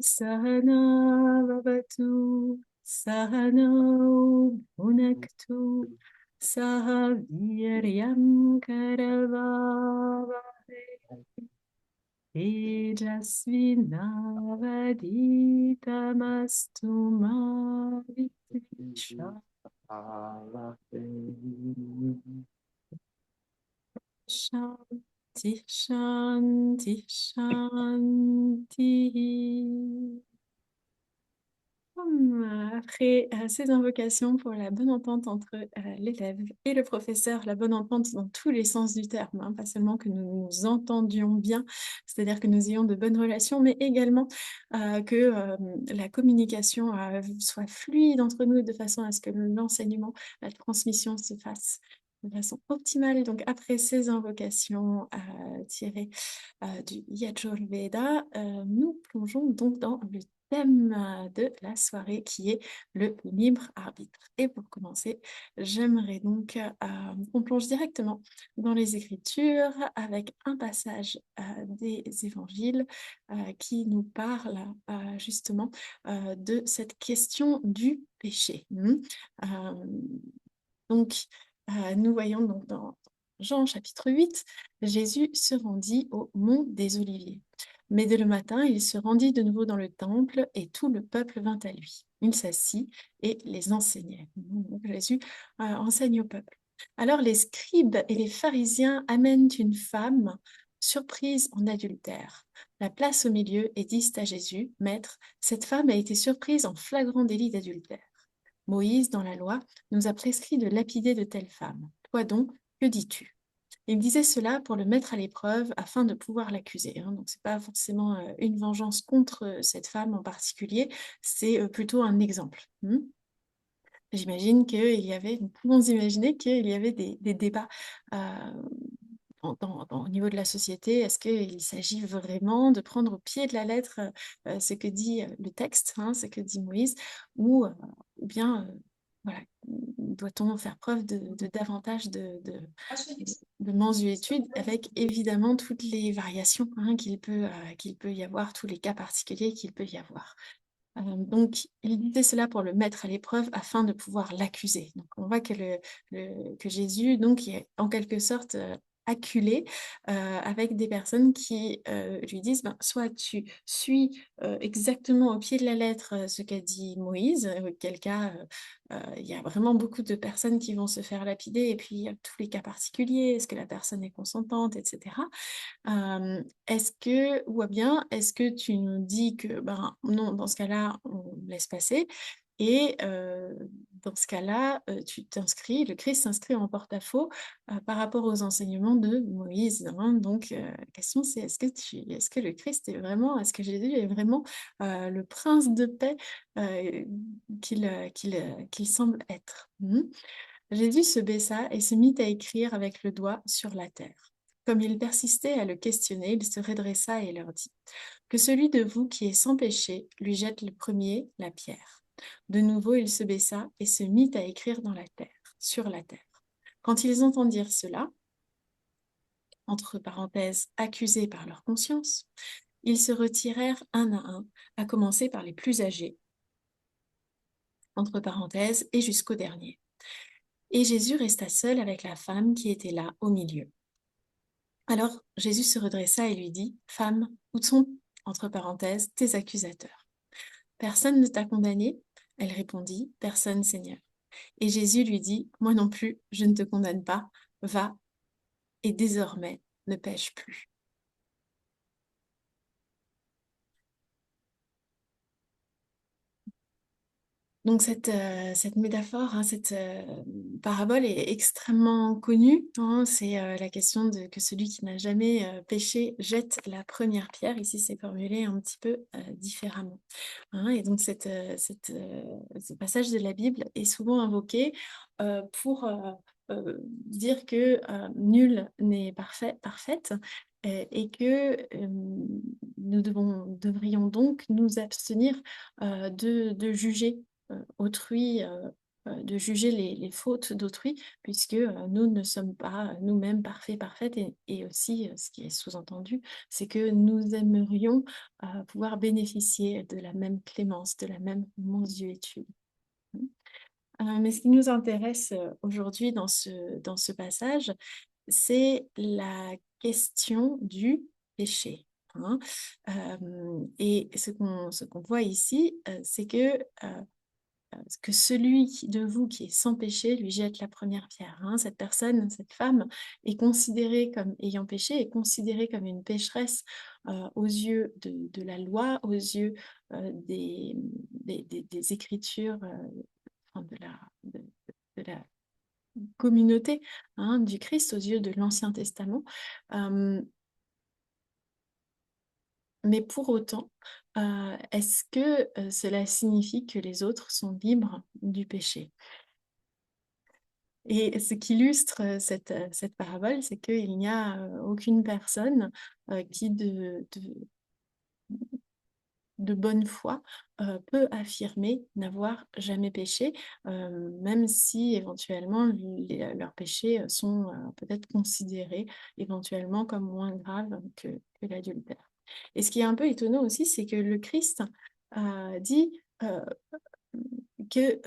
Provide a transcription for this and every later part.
Sahana Vavatu Sahano Bhunaktu Sahaviryam Karavavai Tejasvinavaditamastu ma Vidvisha. Shanti, shanti, shanti. Après ces invocations pour la bonne entente entre l'élève et le professeur, la bonne entente dans tous les sens du terme, hein, pas seulement que nous nous entendions bien, c'est-à-dire que nous ayons de bonnes relations, mais également que la communication soit fluide entre nous de façon à ce que l'enseignement, la transmission se fasse de façon optimale. Donc après ces invocations tirées du Yajurveda, nous plongeons donc dans le thème de la soirée qui est le libre arbitre. Et pour commencer, j'aimerais donc qu'on plonge directement dans les Écritures avec un passage des Évangiles qui nous parle justement de cette question du péché. Donc, nous voyons donc dans Jean chapitre 8, Jésus se rendit au mont des Oliviers. Mais dès le matin, il se rendit de nouveau dans le temple et tout le peuple vint à lui. Il s'assit et les enseignait. Donc, Jésus enseigne au peuple. Alors les scribes et les pharisiens amènent une femme surprise en adultère. La place au milieu et disent à Jésus, Maître, cette femme a été surprise en flagrant délit d'adultère. Moïse, dans la loi, nous a prescrit de lapider de telles femmes. Toi donc, que dis-tu? Il disait cela pour le mettre à l'épreuve afin de pouvoir l'accuser. Donc, ce n'est pas forcément une vengeance contre cette femme en particulier, c'est plutôt un exemple. J'imagine qu'il y avait, nous pouvons imaginer qu'il y avait des débats au niveau de la société. Est-ce qu'il s'agit vraiment de prendre au pied de la lettre ce que dit le texte, ce que dit Moïse, ou bien, voilà, doit-on faire preuve de davantage de mansuétude avec évidemment toutes les variations qu'il peut y avoir, tous les cas particuliers qu'il peut y avoir. Donc, il disait cela pour le mettre à l'épreuve afin de pouvoir l'accuser. Donc, on voit que, que Jésus donc, est en quelque sorte acculé avec des personnes qui lui disent soit tu suis exactement au pied de la lettre ce qu'a dit Moïse, auquel cas il y a vraiment beaucoup de personnes qui vont se faire lapider, et puis il y a tous les cas particuliers, est-ce que la personne est consentante, etc. Ou bien, est-ce que tu nous dis que, non, dans ce cas-là, on laisse passer, et dans ce cas-là, le Christ s'inscrit en porte-à-faux par rapport aux enseignements de Moïse. Donc, la question c'est, est-ce que le Christ est vraiment, est-ce que Jésus est vraiment le prince de paix qu'il semble être? Jésus se baissa et se mit à écrire avec le doigt sur la terre. Comme il persistait à le questionner, il se redressa et leur dit, que celui de vous qui est sans péché lui jette le premier la pierre. De nouveau, il se baissa et se mit à écrire dans la terre, sur la terre. Quand ils entendirent cela, entre parenthèses, accusés par leur conscience, ils se retirèrent un à un, à commencer par les plus âgés, entre parenthèses, et jusqu'au dernier. Et Jésus resta seul avec la femme qui était là au milieu. Alors Jésus se redressa et lui dit, Femme, où sont, entre parenthèses, tes accusateurs? Personne ne t'a condamné? Elle répondit, Personne, Seigneur. Et Jésus lui dit, Moi non plus, je ne te condamne pas. Va, et désormais, ne pêche plus. Donc cette métaphore, cette parabole est extrêmement connue. C'est la question de que celui qui n'a jamais péché jette la première pierre. Ici, c'est formulé un petit peu différemment. Et donc ce passage de la Bible est souvent invoqué pour dire que nul n'est parfaite, et que nous devrions donc nous abstenir de juger autrui de juger les fautes d'autrui, puisque nous ne sommes pas nous-mêmes parfaits, parfaites, et aussi, ce qui est sous-entendu, c'est que nous aimerions pouvoir bénéficier de la même clémence, de la même mansuétude. Mais ce qui nous intéresse aujourd'hui dans ce passage, c'est la question du péché. Hein. Et ce qu'on voit ici, c'est que de vous qui est sans péché lui jette la première pierre. Hein. Cette personne, cette femme, est considérée comme ayant péché, est considérée comme une pécheresse aux yeux de la loi, aux yeux des Écritures, enfin, de la communauté, hein, du Christ, aux yeux de l'Ancien Testament. Euh, mais pour autant, est-ce que cela signifie que les autres sont libres du péché? Et ce qu'illustre cette parabole, c'est qu'il n'y a aucune personne qui, de bonne foi, peut affirmer n'avoir jamais péché, même si éventuellement leurs péchés sont peut-être considérés éventuellement comme moins graves que l'adultère. Et ce qui est un peu étonnant aussi, c'est que le Christ dit que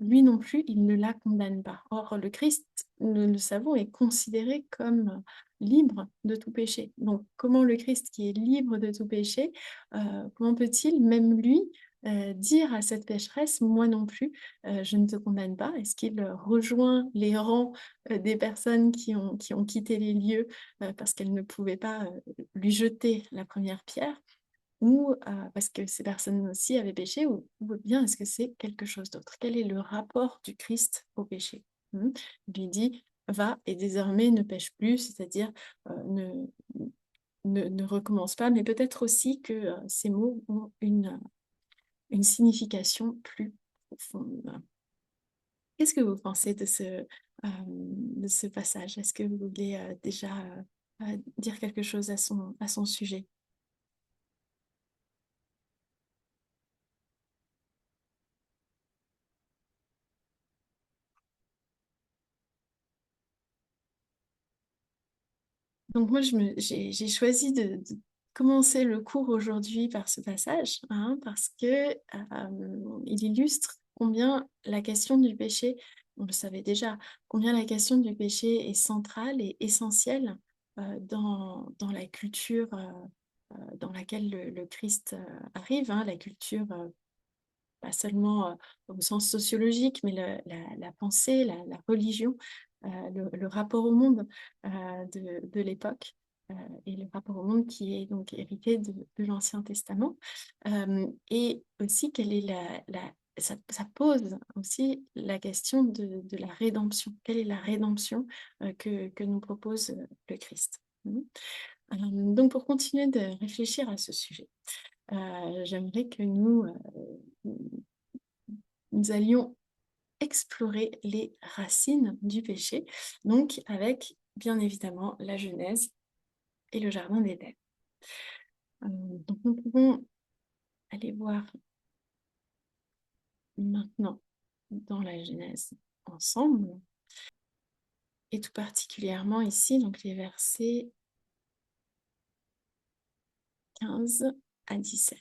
lui non plus, il ne la condamne pas. Or, le Christ, nous le savons, est considéré comme libre de tout péché. Donc, comment le Christ, qui est libre de tout péché, comment peut-il, même lui, dire à cette pécheresse, moi non plus, je ne te condamne pas? Est-ce qu'il rejoint les rangs des personnes qui ont quitté les lieux parce qu'elles ne pouvaient pas lui jeter la première pierre? Ou parce que ces personnes aussi avaient péché, ou bien est-ce que c'est quelque chose d'autre? Quel est le rapport du Christ au péché? Il lui dit, va et désormais ne pêche plus, c'est-à-dire ne recommence pas, mais peut-être aussi que ces mots ont une signification plus profonde. Qu'est-ce que vous pensez de ce passage? Est-ce que vous voulez déjà dire quelque chose à son sujet? Donc moi, j'ai choisi de commencer le cours aujourd'hui par ce passage, hein, parce que il illustre combien la question du péché, on le savait déjà, combien la question du péché est centrale et essentielle dans la culture dans laquelle le Christ arrive, hein, la culture pas seulement au sens sociologique, mais la pensée, la religion, le rapport au monde de l'époque, et le rapport au monde qui est donc hérité de l'Ancien Testament. Et aussi, ça pose aussi la question de la rédemption. Quelle est la rédemption que nous propose le Christ? Donc, pour continuer de réfléchir à ce sujet, j'aimerais que nous allions explorer les racines du péché, donc avec bien évidemment la Genèse et le Jardin d'Éden. Donc nous pouvons aller voir maintenant dans la Genèse ensemble, et tout particulièrement ici, donc les versets 15 à 17.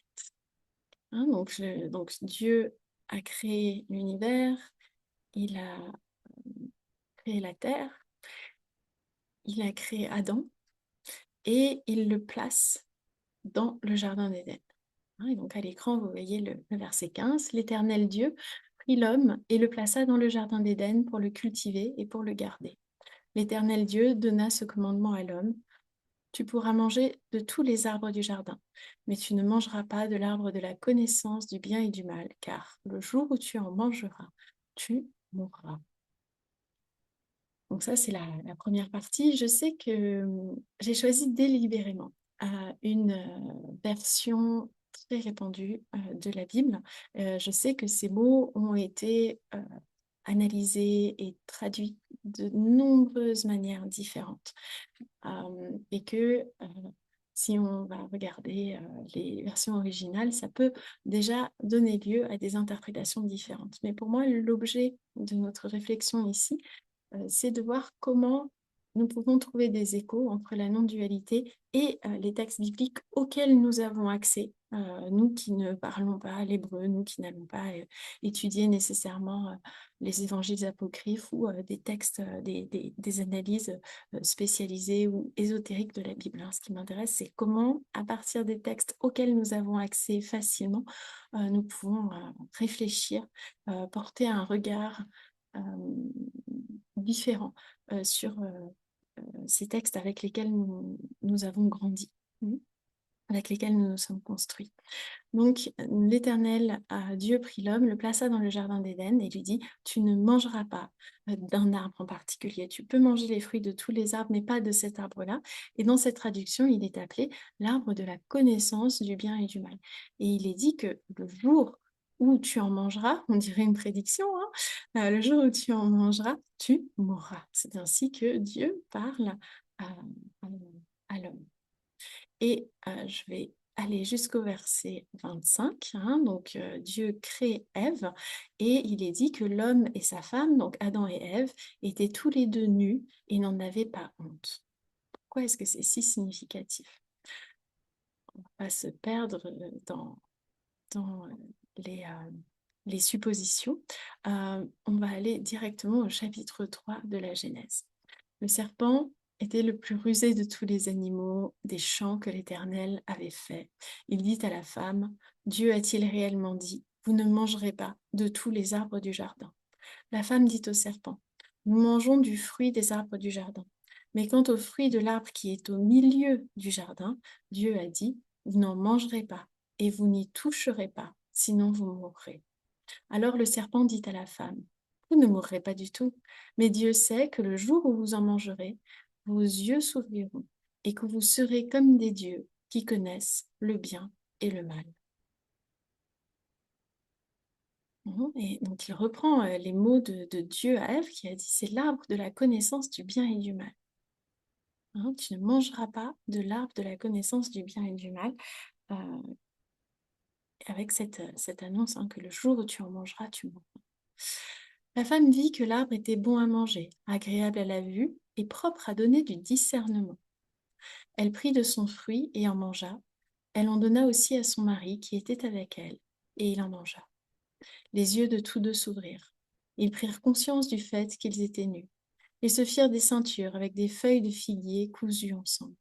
Hein, donc Dieu a créé l'univers, il a créé la terre, il a créé Adam, et il le place dans le Jardin d'Éden. Et donc à l'écran, vous voyez le verset 15. L'Éternel Dieu prit l'homme et le plaça dans le Jardin d'Éden pour le cultiver et pour le garder. L'Éternel Dieu donna ce commandement à l'homme. Tu pourras manger de tous les arbres du jardin, mais tu ne mangeras pas de l'arbre de la connaissance du bien et du mal, car le jour où tu en mangeras, tu mourras. Donc ça, c'est la première partie. Je sais que j'ai choisi délibérément une version très répandue de la Bible. Je sais que ces mots ont été analysés et traduits de nombreuses manières différentes, et que Si on va regarder les versions originales, ça peut déjà donner lieu à des interprétations différentes. Mais pour moi, l'objet de notre réflexion ici, c'est de voir comment nous pouvons trouver des échos entre la non-dualité et les textes bibliques auxquels nous avons accès, nous qui ne parlons pas l'hébreu, nous qui n'allons pas étudier nécessairement les évangiles apocryphes ou des textes, des analyses spécialisées ou ésotériques de la Bible, hein. Ce qui m'intéresse, c'est comment, à partir des textes auxquels nous avons accès facilement, nous pouvons réfléchir, porter un regard euh, différent sur ces textes avec lesquels nous avons grandi, avec lesquels nous nous sommes construits. Donc, l'Éternel, Dieu prit l'homme, le plaça dans le jardin d'Éden et lui dit, tu ne mangeras pas d'un arbre en particulier. Tu peux manger les fruits de tous les arbres, mais pas de cet arbre-là. Et dans cette traduction, il est appelé l'arbre de la connaissance du bien et du mal. Et il est dit que le jour où tu en mangeras, on dirait une prédiction, hein, le jour où tu en mangeras, tu mourras. C'est ainsi que Dieu parle à, à l'homme. Et je vais aller jusqu'au verset 25, hein. Donc Dieu crée Ève et il est dit que l'homme et sa femme, donc Adam et Ève, étaient tous les deux nus et n'en avaient pas honte. Pourquoi est-ce que c'est si significatif? On va pas se perdre dans les suppositions. On va aller directement au chapitre 3 de la Genèse. Le serpent était le plus rusé de tous les animaux des champs que l'Éternel avait faits. Il dit à la femme, Dieu a-t-il réellement dit, vous ne mangerez pas de tous les arbres du jardin. La femme dit au serpent, nous mangeons du fruit des arbres du jardin. Mais quant au fruit de l'arbre qui est au milieu du jardin, Dieu a dit, vous n'en mangerez pas et vous n'y toucherez pas, sinon vous mourrez. Alors le serpent dit à la femme, vous ne mourrez pas du tout, mais Dieu sait que le jour où vous en mangerez, vos yeux s'ouvriront et que vous serez comme des dieux qui connaissent le bien et le mal. Et donc il reprend les mots de Dieu à Ève qui a dit, c'est l'arbre de la connaissance du bien et du mal. Tu ne mangeras pas de l'arbre de la connaissance du bien et du mal, euh, avec cette annonce, que le jour où tu en mangeras, tu mourras. La femme vit que l'arbre était bon à manger, agréable à la vue et propre à donner du discernement. Elle prit de son fruit et en mangea. Elle en donna aussi à son mari qui était avec elle, et il en mangea. Les yeux de tous deux s'ouvrirent. Ils prirent conscience du fait qu'ils étaient nus. Ils se firent des ceintures avec des feuilles de figuier cousues ensemble.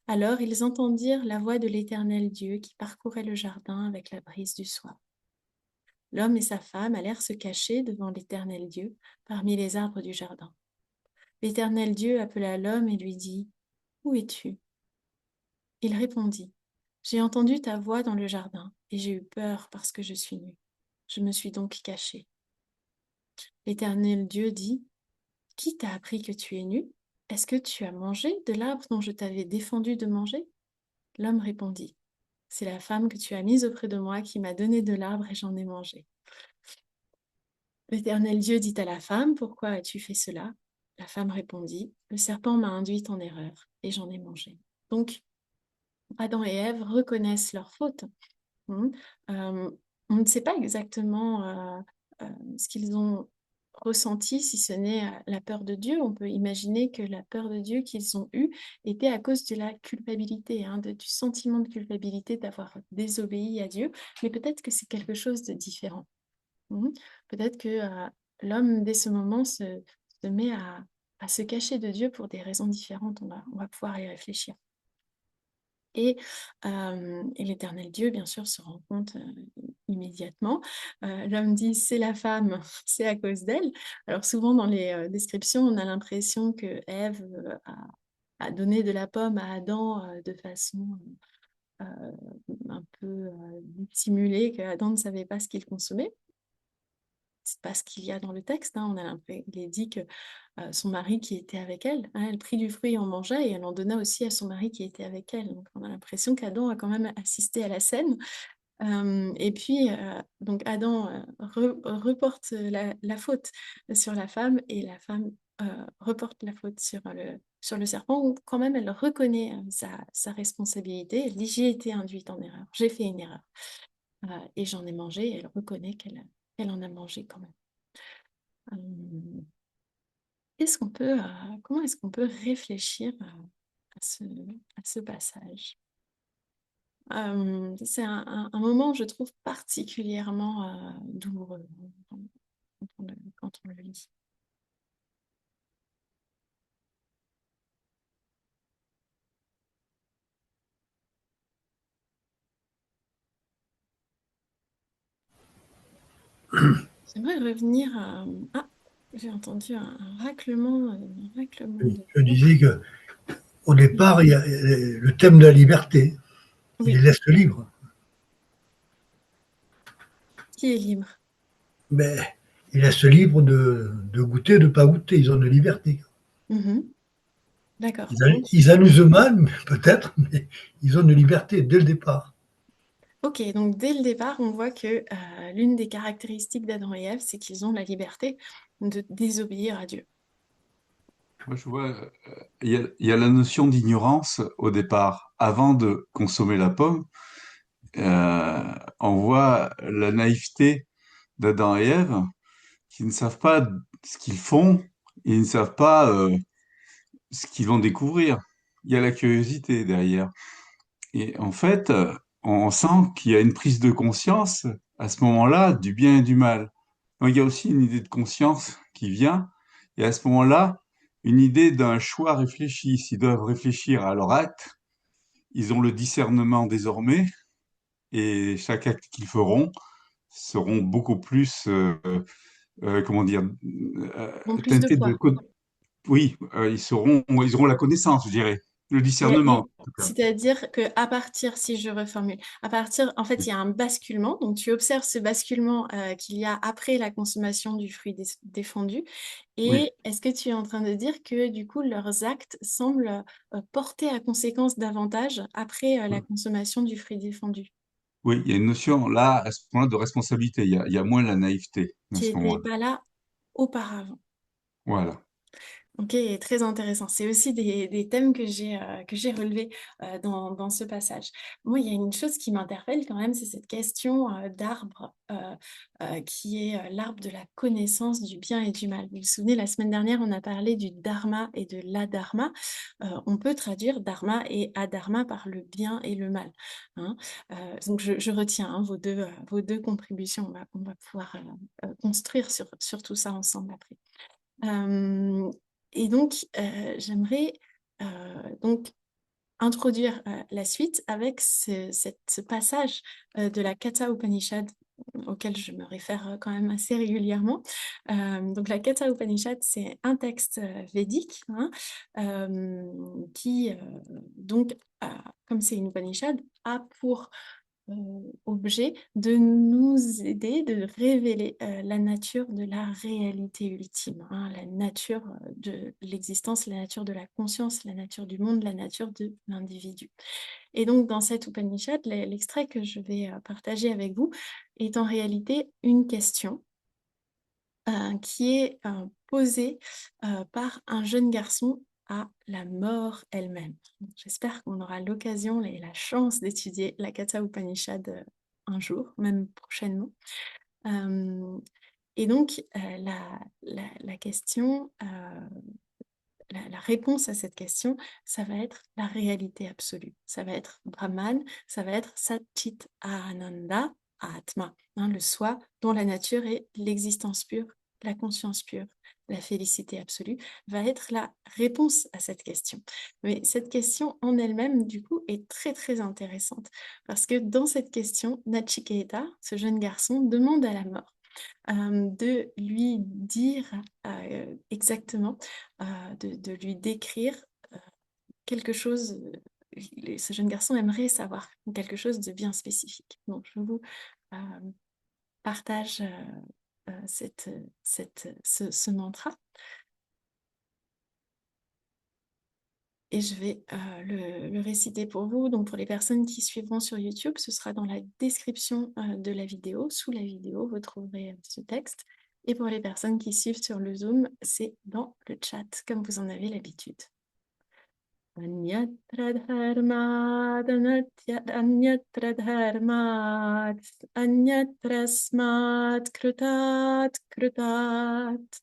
Alors ils entendirent la voix de l'Éternel Dieu qui parcourait le jardin avec la brise du soir. L'homme et sa femme allèrent se cacher devant l'Éternel Dieu parmi les arbres du jardin. L'Éternel Dieu appela l'homme et lui dit, où es-tu? Il répondit, j'ai entendu ta voix dans le jardin et j'ai eu peur parce que je suis nu. Je me suis donc caché. L'Éternel Dieu dit, qui t'a appris que tu es nu? Est-ce que tu as mangé de l'arbre dont je t'avais défendu de manger? L'homme répondit, c'est la femme que tu as mise auprès de moi qui m'a donné de l'arbre et j'en ai mangé. L'Éternel Dieu dit à la femme, pourquoi as-tu fait cela? La femme répondit, le serpent m'a induite en erreur et j'en ai mangé. Donc, Adam et Ève reconnaissent leur faute. Mhm. Euh, on ne sait pas exactement ce qu'ils ont ressenti, si ce n'est la peur de Dieu. On peut imaginer que la peur de Dieu qu'ils ont eue était à cause de la culpabilité, du sentiment de culpabilité d'avoir désobéi à Dieu, mais peut-être que c'est quelque chose de différent. Peut-être que l'homme, dès ce moment, se met à se cacher de Dieu pour des raisons différentes. On va pouvoir y réfléchir. Et l'Éternel Dieu, bien sûr, se rend compte immédiatement. L'homme dit, c'est la femme, c'est à cause d'elle. Alors souvent, dans les descriptions, on a l'impression que Ève a donné de la pomme à Adam de façon euh, un peu dissimulée, que Adam ne savait pas ce qu'il consommait. C'est pas ce qu'il y a dans le texte. On a l'impression, il est dit que son mari qui était avec elle, elle prit du fruit et en mangea et elle en donna aussi à son mari qui était avec elle. Donc on a l'impression qu'Adam a quand même assisté à la scène. Et puis donc Adam reporte la faute sur la femme et la femme reporte la faute sur le serpent, ou quand même elle reconnaît sa responsabilité. Elle dit, j'ai été induite en erreur, j'ai fait une erreur. Et j'en ai mangé, et elle reconnaît qu'elle en a mangé quand même. Euh, comment est-ce qu'on peut réfléchir à ce passage? C'est un moment, je trouve, particulièrement douloureux quand on le lit. J'aimerais revenir à... Ah, j'ai entendu un raclement de Je fond. disais que au Oui, départ, il y a le thème de la liberté. Il les oui, laisse libres. qui est libre. Mais il laisse libres de goûter, de ne pas goûter. Ils ont de la liberté. Mhm. D'accord. Ils amusent mal, peut-être, mais ils ont de la liberté dès le départ. Ok, donc dès le départ, on voit que l'une des caractéristiques d'Adam et Ève, c'est qu'ils ont la liberté de désobéir à Dieu. Moi, je vois, il y a la notion d'ignorance au départ. Avant de consommer la pomme, on voit la naïveté d'Adam et Ève qui ne savent pas ce qu'ils font, et ils ne savent pas ce qu'ils vont découvrir. Il y a la curiosité derrière. Et en fait, on sent qu'il y a une prise de conscience à ce moment-là du bien et du mal. Donc, il y a aussi une idée de conscience qui vient, et à ce moment-là, une idée d'un choix réfléchi. S'ils doivent réfléchir à leur acte, ils ont le discernement désormais, et chaque acte qu'ils feront seront beaucoup plus, comment dire, Bon, plus de teintés de... poids. Oui, ils auront la connaissance, je dirais, le discernement, en tout cas. C'est-à-dire que à partir, si je reformule, en fait, il y a un basculement. Donc, tu observes ce basculement qu'il y a après la consommation du fruit défendu. Oui, Et est-ce que tu es en train de dire que du coup, leurs actes semblent porter à conséquence davantage après la consommation du fruit défendu, oui, il y a une notion là, à ce moment-là, de responsabilité. Il y a moins la naïveté à qui ce n'était moment-là. pas là auparavant? Voilà. Ok, très intéressant. C'est aussi des thèmes que j'ai relevés dans ce passage. Moi, il y a une chose qui m'interpelle quand même, c'est cette question d'arbre qui est l'arbre de la connaissance du bien et du mal. Vous vous souvenez, la semaine dernière, on a parlé du dharma et de l'adharma. On peut traduire dharma et adharma par le bien et le mal, hein. Donc, je retiens hein, vos deux contributions. On va pouvoir construire sur tout ça ensemble après. Euh, et donc, j'aimerais donc introduire la suite avec ce passage de la Katha Upanishad auquel je me réfère quand même assez régulièrement. Donc la Katha Upanishad, c'est un texte védique hein, qui, donc, comme c'est une Upanishad, a pour objet de nous aider, de révéler la nature de la réalité ultime, hein, la nature de l'existence, la nature de la conscience, la nature du monde, la nature de l'individu. Et donc, dans cet Upanishad, l'extrait que je vais partager avec vous est en réalité une question qui est posée par un jeune garçon à la mort elle-même. J'espère qu'on aura l'occasion et la chance d'étudier la Katha Upanishad un jour, même prochainement. Et donc, la question, la réponse à cette question, ça va être la réalité absolue. Ça va être Brahman, ça va être Satchit Ananda Atma, hein, le soi dont la nature est l'existence pure, la conscience pure, la félicité absolue, va être la réponse à cette question. Mais cette question en elle-même, du coup, est très très intéressante parce que dans cette question, Nachiketa, ce jeune garçon, demande à la mort de lui dire exactement, de lui décrire quelque chose. Ce jeune garçon aimerait savoir quelque chose de bien spécifique. Donc, je vous euh, partage ce mantra et je vais le réciter pour vous. Donc, pour les personnes qui suivront sur YouTube, ce sera dans la description de la vidéo. Sous la vidéo, vous trouverez ce texte. Et pour les personnes qui suivent sur le Zoom, c'est dans le chat, comme vous en avez l'habitude. Anyatra dharmat, anyatra dharmat, anyatra smat krutat krutat,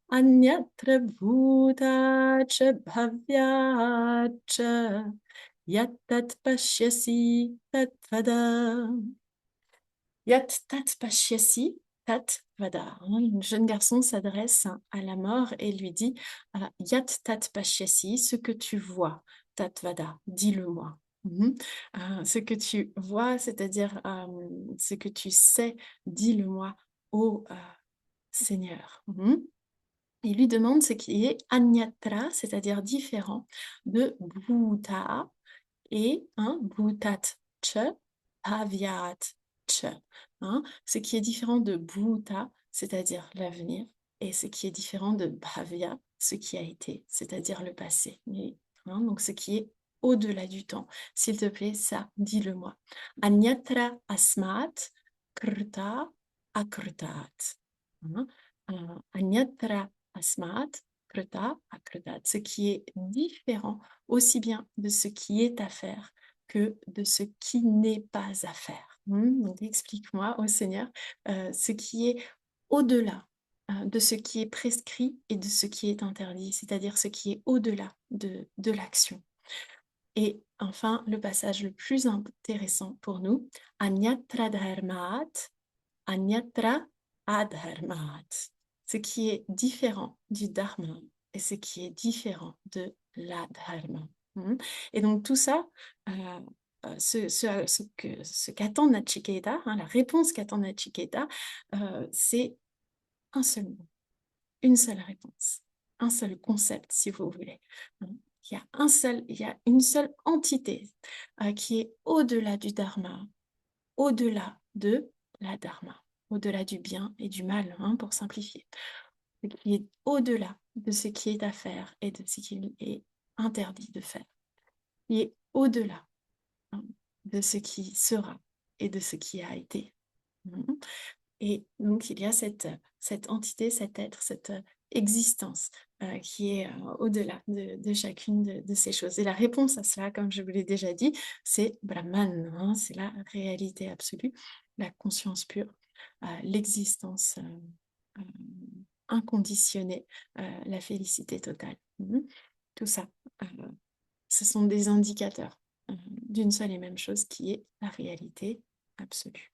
anyatra bhutat cha bhavyat cha, yattat pashyasi tatvada. Yat tat pashyasi tat vada. Le jeune garçon s'adresse à la mort et lui dit Yat tat pashyasi, ce que tu vois, tat vada, dis-le-moi. Ce que tu vois, c'est-à-dire ce que tu sais, dis-le-moi, ô Seigneur. Il lui demande ce qui est anyatra, c'est-à-dire différent de bhuta et bhutat cha, bhavyat cha. Ce qui est différent de bhuta, c'est-à-dire l'avenir, et ce qui est différent de bhavya, ce qui a été, c'est-à-dire le passé. Donc ce qui est au-delà du temps. S'il te plaît, ça, dis-le-moi. Anyatra asmat krta akrtat. Anyatra asmat krta akrtat. Ce qui est différent aussi bien de ce qui est à faire que de ce qui n'est pas à faire. Donc explique-moi, ô Seigneur, ce qui est au-delà de ce qui est prescrit et de ce qui est interdit, c'est-à-dire ce qui est au-delà de l'action. Et enfin, le passage le plus intéressant pour nous, Anyatra dharmat, Anyatra adharmat, ce qui est différent du dharma et ce qui est différent de l'adharma. Et donc tout ça, ce qu'attend Nachiketa, la réponse qu'attend Nachiketa, c'est un seul mot, une seule réponse, un seul concept, si vous voulez. Il y a une seule entité qui est au-delà du dharma, au-delà de la dharma, au-delà du bien et du mal, pour simplifier, qui est au-delà de ce qui est à faire et de ce qui est interdit de faire, qui est au-delà de ce qui sera et de ce qui a été. Et donc, il y a cette entité, cet être, cette existence qui est au-delà de chacune de ces choses. Et la réponse à cela, comme je vous l'ai déjà dit, c'est Brahman, c'est la réalité absolue, la conscience pure, l'existence inconditionnée, la félicité totale. Tout ça, ce sont des indicateurs d'une seule et même chose qui est la réalité absolue.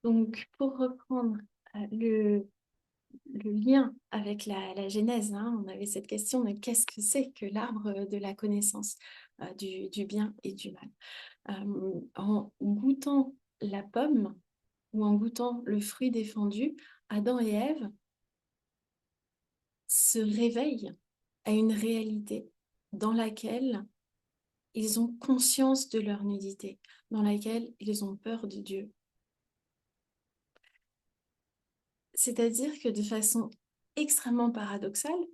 Donc, pour reprendre le lien avec la Genèse, on avait cette question de qu'est-ce que c'est que l'arbre de la connaissance du bien et du mal. En goûtant la pomme ou en goûtant le fruit défendu, Adam et Ève se réveillent à une réalité dans laquelle ils ont conscience de leur nudité, dans laquelle ils ont peur de Dieu. C'est-à-dire que de façon extrêmement paradoxale,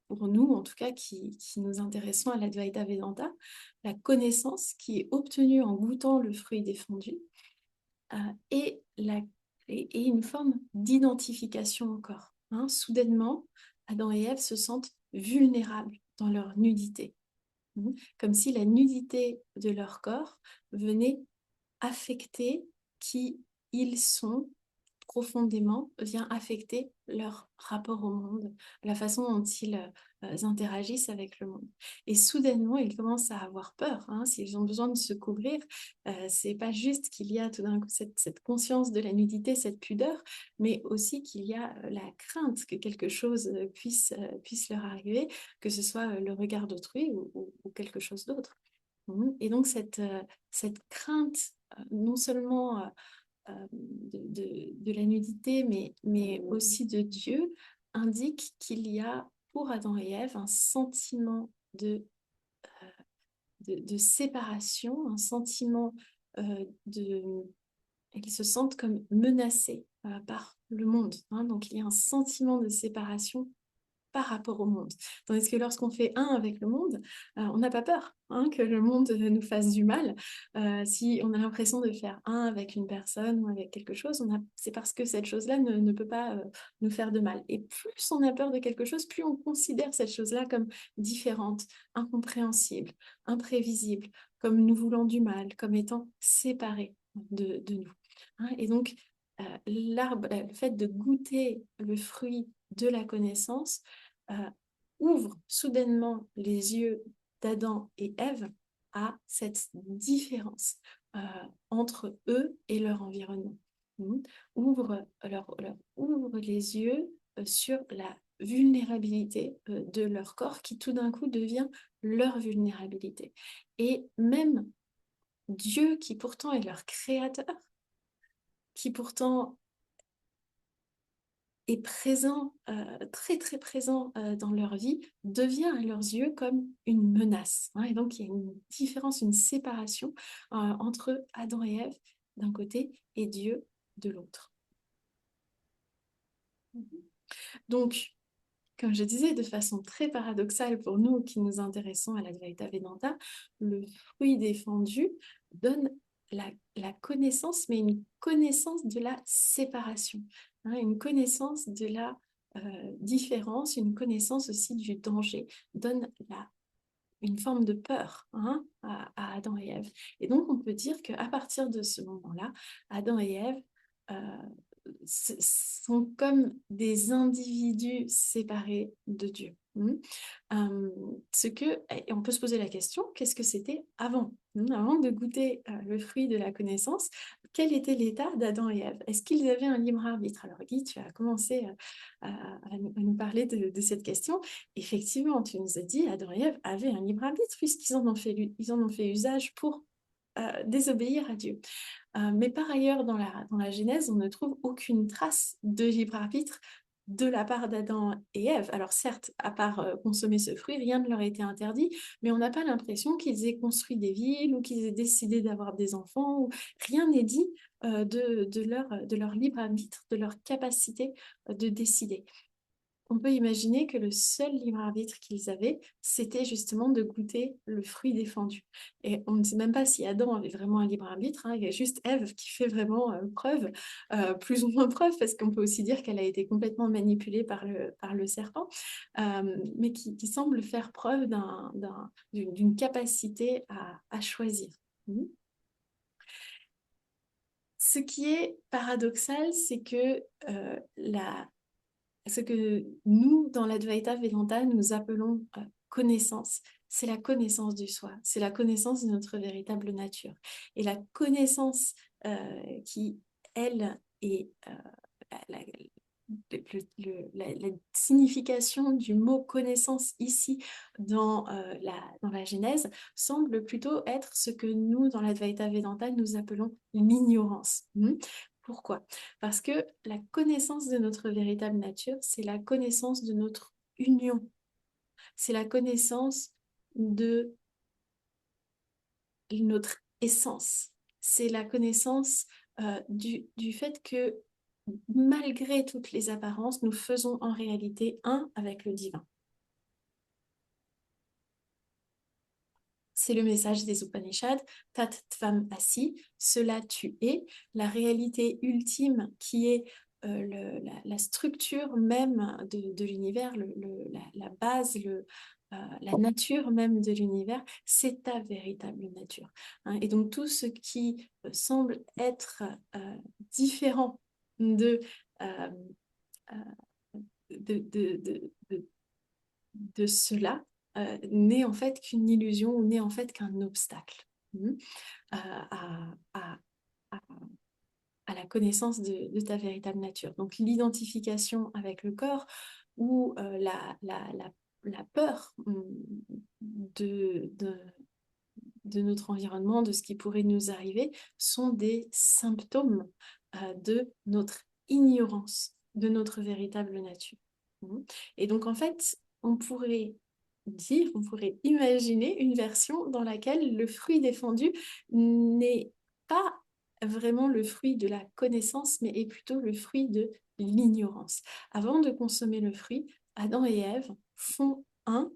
pour nous en tout cas qui nous intéressons à l'Advaita Vedanta, la connaissance qui est obtenue en goûtant le fruit défendu est une forme d'identification encore. Soudainement, Adam et Ève se sentent vulnérables dans leur nudité, comme si la nudité de leur corps venait affecter qui ils sont profondément, vient affecter leur rapport au monde, la façon dont ils interagissent avec le monde. Et soudainement, ils commencent à avoir peur. S'ils ont besoin de se couvrir, c'est pas juste qu'il y a tout d'un coup cette conscience de la nudité, cette pudeur, mais aussi qu'il y a la crainte que quelque chose puisse leur arriver, que ce soit le regard d'autrui ou quelque chose d'autre. Et donc cette crainte, non seulement de la nudité, mais aussi de Dieu, indique qu'il y a pour Adam et Ève un sentiment de séparation, un sentiment ils se sentent comme menacés par le monde. Donc il y a un sentiment de séparation par rapport au monde. Tandis que lorsqu'on fait un avec le monde, on n'a pas peur que le monde nous fasse du mal. Si on a l'impression de faire un avec une personne ou avec quelque chose, c'est parce que cette chose-là ne peut pas nous faire de mal. Et plus on a peur de quelque chose, plus on considère cette chose-là comme différente, incompréhensible, imprévisible, comme nous voulant du mal, comme étant séparée de nous. Et donc, le fait de goûter le fruit de la connaissance ouvre soudainement les yeux d'Adam et Ève à cette différence entre eux et leur environnement. Ouvre les yeux sur la vulnérabilité de leur corps qui tout d'un coup devient leur vulnérabilité. Et même Dieu, qui pourtant est leur créateur, qui pourtant est présent, très très présent dans leur vie, devient à leurs yeux comme une menace. Et donc il y a une différence, une séparation entre Adam et Ève d'un côté et Dieu de l'autre. Donc, comme je disais, de façon très paradoxale pour nous qui nous intéressons à l'Advaita Vedanta, le fruit défendu donne la connaissance, mais une connaissance de la séparation, une connaissance de la différence, une connaissance aussi du danger, donne une forme de peur à Adam et Ève. Et donc, on peut dire qu'à partir de ce moment-là, Adam et Ève sont comme des individus séparés de Dieu. Et on peut se poser la question, qu'est-ce que c'était avant? Avant de goûter le fruit de la connaissance, quel était l'état d'Adam et Ève? Est-ce qu'ils avaient un libre arbitre? Alors Guy, tu as commencé à nous parler de cette question. Effectivement, tu nous as dit, Adam et Ève avaient un libre arbitre puisqu'ils en ont fait usage pour désobéir à Dieu. Mais par ailleurs, dans la Genèse, on ne trouve aucune trace de libre arbitre de la part d'Adam et Ève. Alors certes, à part consommer ce fruit, rien ne leur a été interdit, mais on n'a pas l'impression qu'ils aient construit des villes ou qu'ils aient décidé d'avoir des enfants. Rien n'est dit de leur libre arbitre, de leur capacité de décider. On peut imaginer que le seul libre arbitre qu'ils avaient, c'était justement de goûter le fruit défendu. Et on ne sait même pas si Adam avait vraiment un libre arbitre. Il y a juste Ève qui fait vraiment preuve, plus ou moins preuve, parce qu'on peut aussi dire qu'elle a été complètement manipulée par le serpent, mais qui semble faire preuve d'une capacité à choisir. Ce qui est paradoxal, c'est que ce que nous, dans l'Advaita Vedanta, nous appelons connaissance, c'est la connaissance du soi, c'est la connaissance de notre véritable nature. Et la connaissance qui, elle, est la, la signification du mot connaissance ici dans la Genèse semble plutôt être ce que nous, dans l'Advaita Vedanta, nous appelons l'ignorance. Pourquoi? Parce que la connaissance de notre véritable nature, c'est la connaissance de notre union. C'est la connaissance de notre essence. C'est la connaissance du fait que malgré toutes les apparences, nous faisons en réalité un avec le divin. C'est le message des Upanishads, Tat Tvam Asi, cela tu es, la réalité ultime qui est la structure même de l'univers, la base, la nature même de l'univers, c'est ta véritable nature. Et donc tout ce qui semble être différent de, euh, de, de, de, de, de cela n'est en fait qu'une illusion ou n'est en fait qu'un obstacle à, à, à, à la connaissance de ta véritable nature. Donc l'identification avec le corps ou la peur de notre environnement, de ce qui pourrait nous arriver, sont des symptômes de notre ignorance de notre véritable nature. Et donc en fait, on pourrait imaginer une version dans laquelle le fruit défendu n'est pas vraiment le fruit de la connaissance, mais est plutôt le fruit de l'ignorance. Avant de consommer le fruit, Adam et Ève font un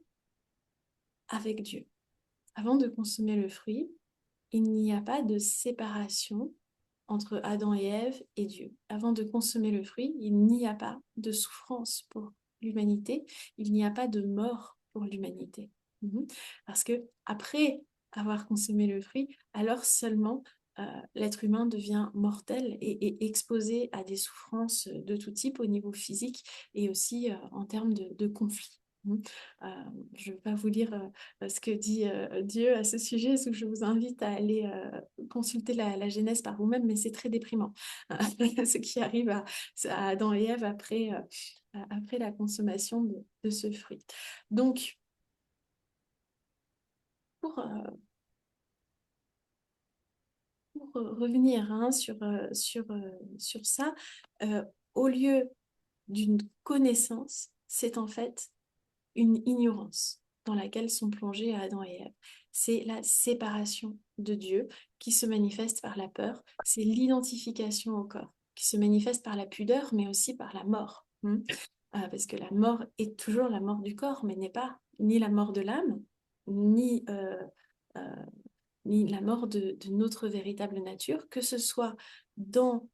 avec Dieu. Avant de consommer le fruit, il n'y a pas de séparation entre Adam et Ève et Dieu. Avant de consommer le fruit, il n'y a pas de souffrance pour l'humanité, il n'y a pas de mort pour l'humanité. Parce que après avoir consommé le fruit, alors seulement l'être humain devient mortel et exposé à des souffrances de tout type au niveau physique et aussi en termes de conflits. Euh, je ne vais pas vous lire ce que dit Dieu à ce sujet, ce que je vous invite à aller consulter la Genèse par vous-même, mais c'est très déprimant ce qui arrive à Adam et Ève après la consommation de ce fruit. Donc, pour, revenir sur ça, au lieu d'une connaissance, c'est en fait une ignorance dans laquelle sont plongés Adam et Ève. C'est la séparation de Dieu qui se manifeste par la peur, c'est l'identification au corps qui se manifeste par la pudeur, mais aussi par la mort. Parce que la mort est toujours la mort du corps, mais n'est pas ni la mort de l'âme, ni, euh, ni la mort de notre véritable nature, que ce soit dans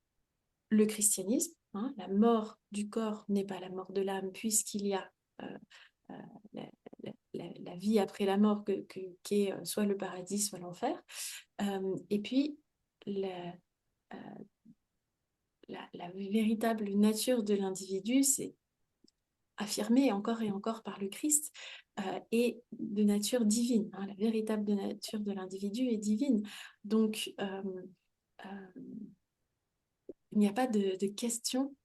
le christianisme. La mort du corps n'est pas la mort de l'âme, puisqu'il y a euh, euh, la, la vie après la mort qui est soit le paradis, soit l'enfer. Et puis, euh, la véritable nature de l'individu, c'est affirmée encore et encore par le Christ, est de nature divine. La véritable nature de l'individu est divine. Donc, euh, il n'y a pas de question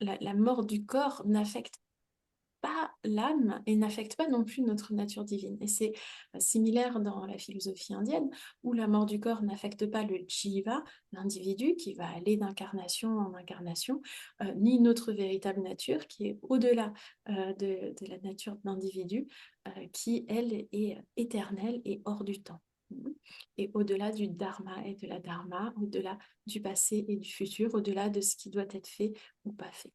la mort du corps n'affecte pas l'âme et n'affecte pas non plus notre nature divine. Et c'est similaire dans la philosophie indienne, où la mort du corps n'affecte pas le jiva, l'individu qui va aller d'incarnation en incarnation, ni notre véritable nature qui est au-delà de la nature d'individu, qui, elle, est éternelle et hors du temps. Et au-delà du dharma et de la dharma, au-delà du passé et du futur, au-delà de ce qui doit être fait ou pas fait.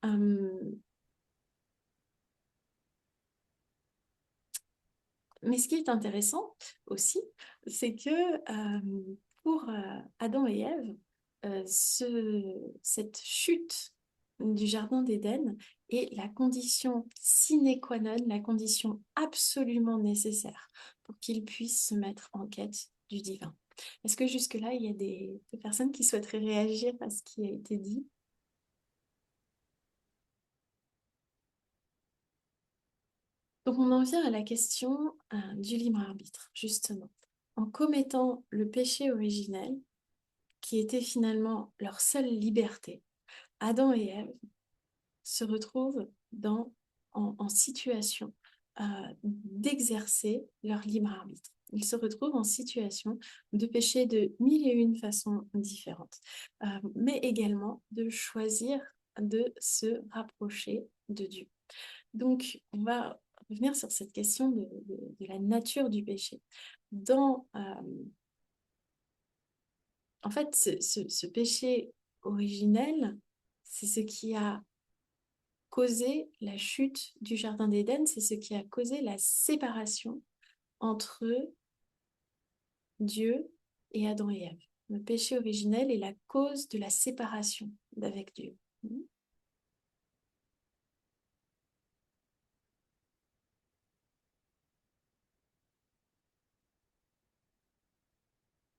Euh, Mais ce qui est intéressant aussi, c'est que pour Adam et Ève, cette chute du Jardin d'Éden est la condition sine qua non, la condition absolument nécessaire pour qu'ils puissent se mettre en quête du divin. Est-ce que jusque-là, il y a des personnes qui souhaiteraient réagir à ce qui a été dit? Donc on en vient à la question du libre arbitre, justement. En commettant le péché originel, qui était finalement leur seule liberté, Adam et Ève se retrouvent en situation d'exercer leur libre arbitre. Ils se retrouvent en situation de pécher de mille et une façons différentes, mais également de choisir de se rapprocher de Dieu. Donc, on va revenir sur cette question de la nature du péché. En fait, ce péché originel, c'est ce qui a causé la chute du Jardin d'Éden, c'est ce qui a causé la séparation entre Dieu et Adam et Ève. Le péché originel est la cause de la séparation d'avec Dieu.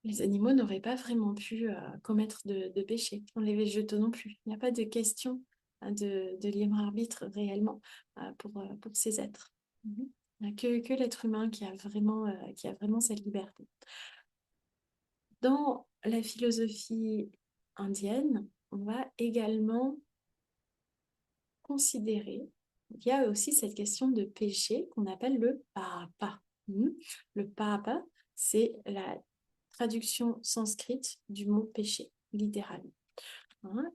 Les animaux n'auraient pas vraiment pu commettre de péché. Les végétaux non plus. Il n'y a pas de question de libre arbitre réellement pour ces êtres. Il n'y a que l'être humain qui a vraiment cette liberté. Dans la philosophie indienne, on va également considérer qu'il y a aussi cette question de péché qu'on appelle le pāpa. Le pāpa, c'est la traduction sanskrite du mot péché, littéralement.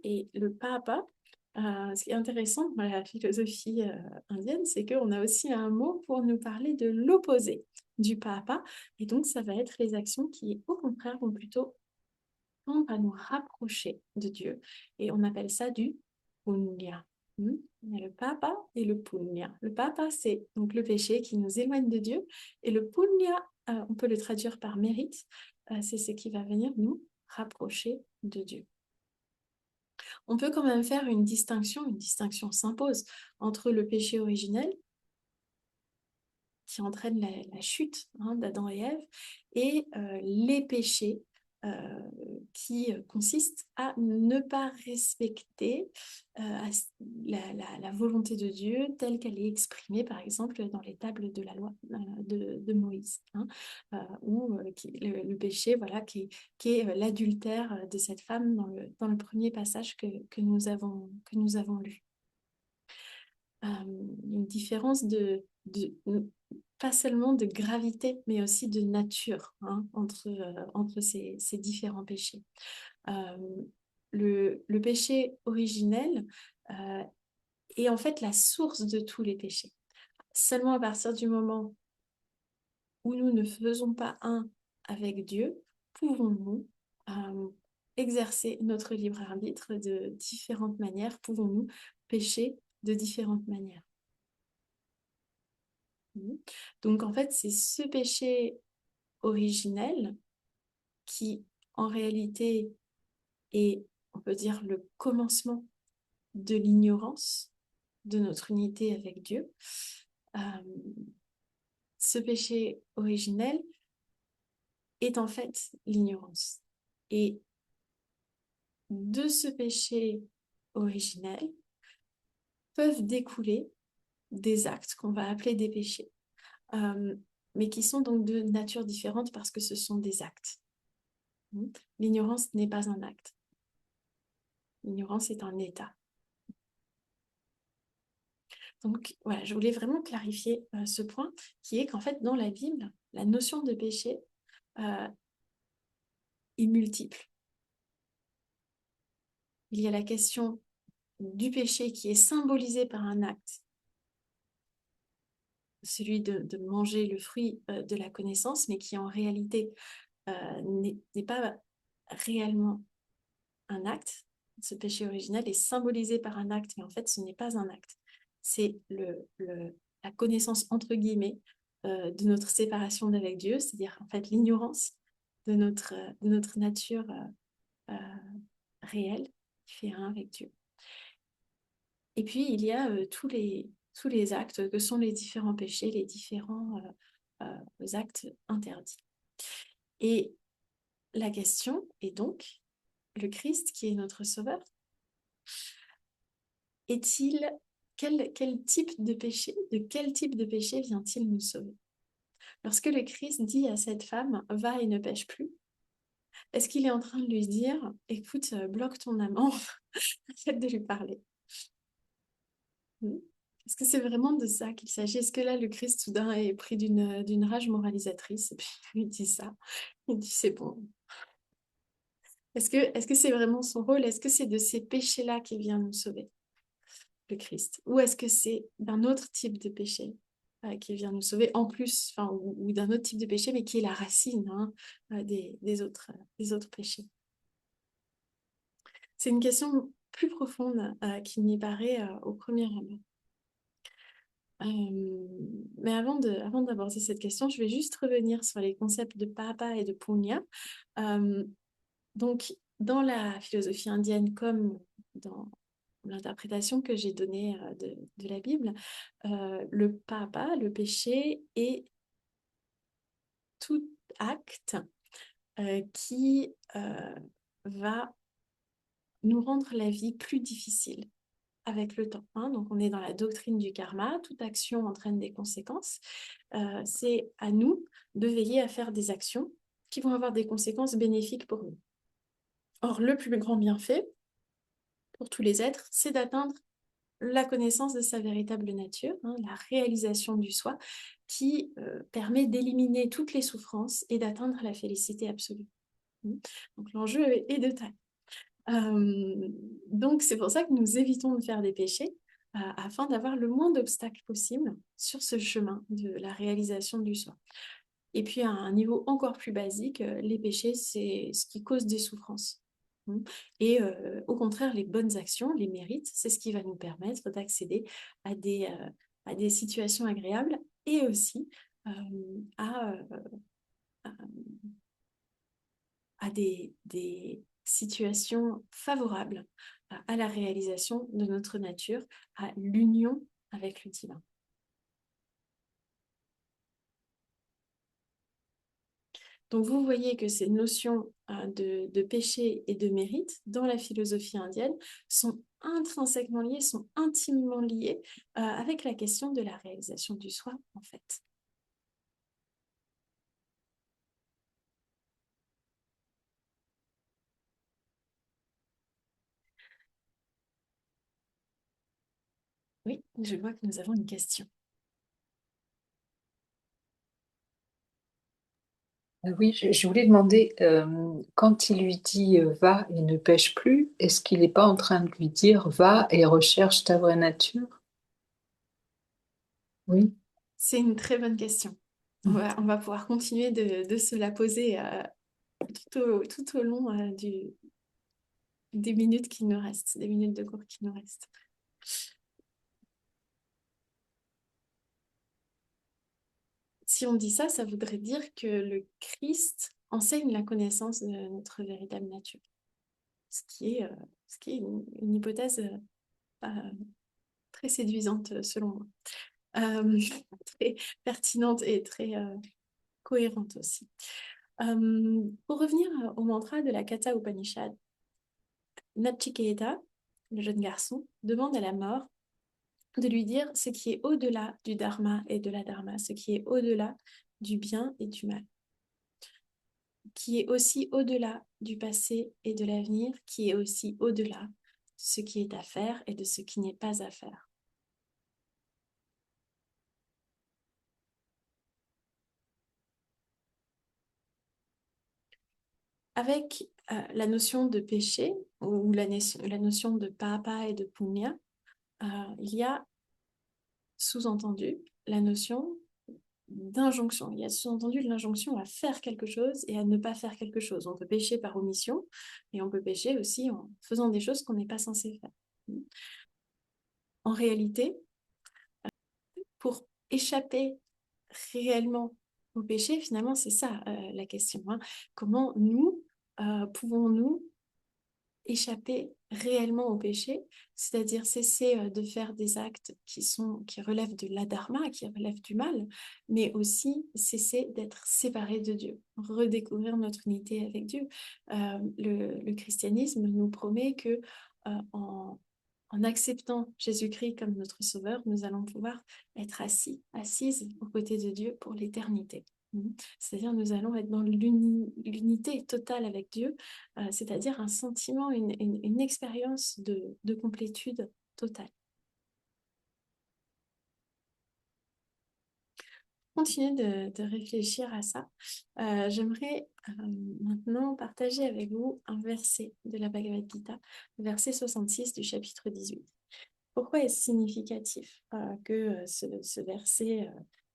Et le pāpa, ce qui est intéressant dans la philosophie indienne, c'est qu'on a aussi un mot pour nous parler de l'opposé du pāpa. Et donc, ça va être les actions qui, au contraire, vont plutôt tendre à nous rapprocher de Dieu. Et on appelle ça du punya. Il y a le papa et le punya. Le papa, c'est donc le péché qui nous éloigne de Dieu, et le punya, on peut le traduire par mérite, c'est ce qui va venir nous rapprocher de Dieu. On peut quand même faire une distinction s'impose entre le péché originel, qui entraîne la chute d'Adam et Ève, et les péchés qui consistent à ne pas respecter la volonté de Dieu telle qu'elle est exprimée, par exemple, dans les tables de la loi de Moïse, ou le péché, voilà, qui est l'adultère de cette femme dans le premier passage que nous avons lu. Une différence pas seulement de gravité, mais aussi de nature entre ces différents péchés. Le péché originel est en fait la source de tous les péchés. Seulement à partir du moment où nous ne faisons pas un avec Dieu, pouvons-nous exercer notre libre arbitre de différentes manières, pouvons-nous pécher de différentes manières. Donc en fait, c'est ce péché originel qui, en réalité, est, on peut dire, le commencement de l'ignorance de notre unité avec Dieu. Ce péché originel est en fait l'ignorance. Et de ce péché originel peuvent découler des actes qu'on va appeler des péchés, mais qui sont donc de nature différente parce que ce sont des actes. L'ignorance n'est pas un acte. L'ignorance est un état. Donc voilà, je voulais vraiment clarifier ce point, qui est qu'en fait, dans la Bible, la notion de péché est multiple. Il y a la question du péché qui est symbolisé par un acte, celui de manger le fruit de la connaissance, mais qui en réalité n'est pas réellement un acte. Ce péché originel est symbolisé par un acte, mais en fait, ce n'est pas un acte. C'est la connaissance, entre guillemets, de notre séparation d'avec Dieu, c'est-à-dire en fait l'ignorance de notre nature réelle qui fait un avec Dieu. Et puis, il y a tous les actes que sont les différents péchés, les différents actes interdits. Et la question est donc, le Christ, qui est notre Sauveur, est-il quel type de péché, de quel type de péché vient-il nous sauver? Lorsque le Christ dit à cette femme, va et ne pêche plus, est-ce qu'il est en train de lui dire, écoute, bloque ton amant, arrête de lui parler? Est-ce que c'est vraiment de ça qu'il s'agit? Est-ce que là, le Christ, soudain, est pris d'une rage moralisatrice et puis il dit ça? Il dit, c'est bon. Est-ce que c'est vraiment son rôle? Est-ce que c'est de ces péchés-là qu'il vient nous sauver, le Christ? Ou est-ce que c'est d'un autre type de péché qui vient nous sauver en plus, ou d'un autre type de péché, mais qui est la racine des autres péchés? C'est une question plus profonde qui m'y paraît au premier abord. Mais avant d'aborder cette question, je vais juste revenir sur les concepts de papa et de punya. Donc, dans la philosophie indienne, comme dans l'interprétation que j'ai donnée de la Bible, le papa, le péché, est tout acte qui va nous rendre la vie plus difficile avec le temps. Donc, on est dans la doctrine du karma, toute action entraîne des conséquences. C'est à nous de veiller à faire des actions qui vont avoir des conséquences bénéfiques pour nous. Or, le plus grand bienfait pour tous les êtres, c'est d'atteindre la connaissance de sa véritable nature, la réalisation du soi, qui permet d'éliminer toutes les souffrances et d'atteindre la félicité absolue. Donc, l'enjeu est de taille. Donc, c'est pour ça que nous évitons de faire des péchés afin d'avoir le moins d'obstacles possible sur ce chemin de la réalisation du soi. Et puis, à un niveau encore plus basique, les péchés, c'est ce qui cause des souffrances. Et au contraire, les bonnes actions, les mérites, c'est ce qui va nous permettre d'accéder à des situations agréables et aussi à, à des situations favorables à la réalisation de notre nature, à l'union avec le divin. Donc vous voyez que ces notions de péché et de mérite dans la philosophie indienne sont intrinsèquement liées, sont intimement liées avec la question de la réalisation du soi en fait. Oui, je vois que nous avons une question. Oui, je voulais demander, quand il lui dit va et ne pêche plus, est-ce qu'il n'est pas en train de lui dire va et recherche ta vraie nature? Oui. C'est une très bonne question. On va pouvoir continuer de se la poser tout au long des minutes qui nous restent, des minutes de cours qui nous restent. Si on dit ça, ça voudrait dire que le Christ enseigne la connaissance de notre véritable nature. Ce qui est une hypothèse très séduisante selon moi. Très pertinente et très cohérente aussi. Pour revenir au mantra de la Katha Upanishad, Nachiketa, le jeune garçon, demande à la mort de lui dire ce qui est au-delà du dharma et de la dharma, ce qui est au-delà du bien et du mal, qui est aussi au-delà du passé et de l'avenir, qui est aussi au-delà de ce qui est à faire et de ce qui n'est pas à faire. Avec la notion de péché ou la notion de papa et de punya, il y a sous-entendu la notion d'injonction. Il y a sous-entendu l'injonction à faire quelque chose et à ne pas faire quelque chose. On peut pécher par omission et on peut pécher aussi en faisant des choses qu'on n'est pas censé faire. En réalité, pour échapper réellement au péché, finalement, c'est ça la question. Comment nous pouvons-nous échapper réellement au péché, c'est-à-dire cesser de faire des actes qui relèvent de l'adharma, qui relèvent du mal, mais aussi cesser d'être séparés de Dieu, redécouvrir notre unité avec Dieu. Le christianisme nous promet que en acceptant Jésus-Christ comme notre sauveur, nous allons pouvoir être assises aux côtés de Dieu pour l'éternité. C'est-à-dire nous allons être dans l'unité totale avec Dieu, c'est-à-dire un sentiment, une expérience de complétude totale. Continuez de réfléchir à ça. J'aimerais maintenant partager avec vous un verset de la Bhagavad Gita, verset 66 du chapitre 18. Pourquoi est-ce significatif que ce verset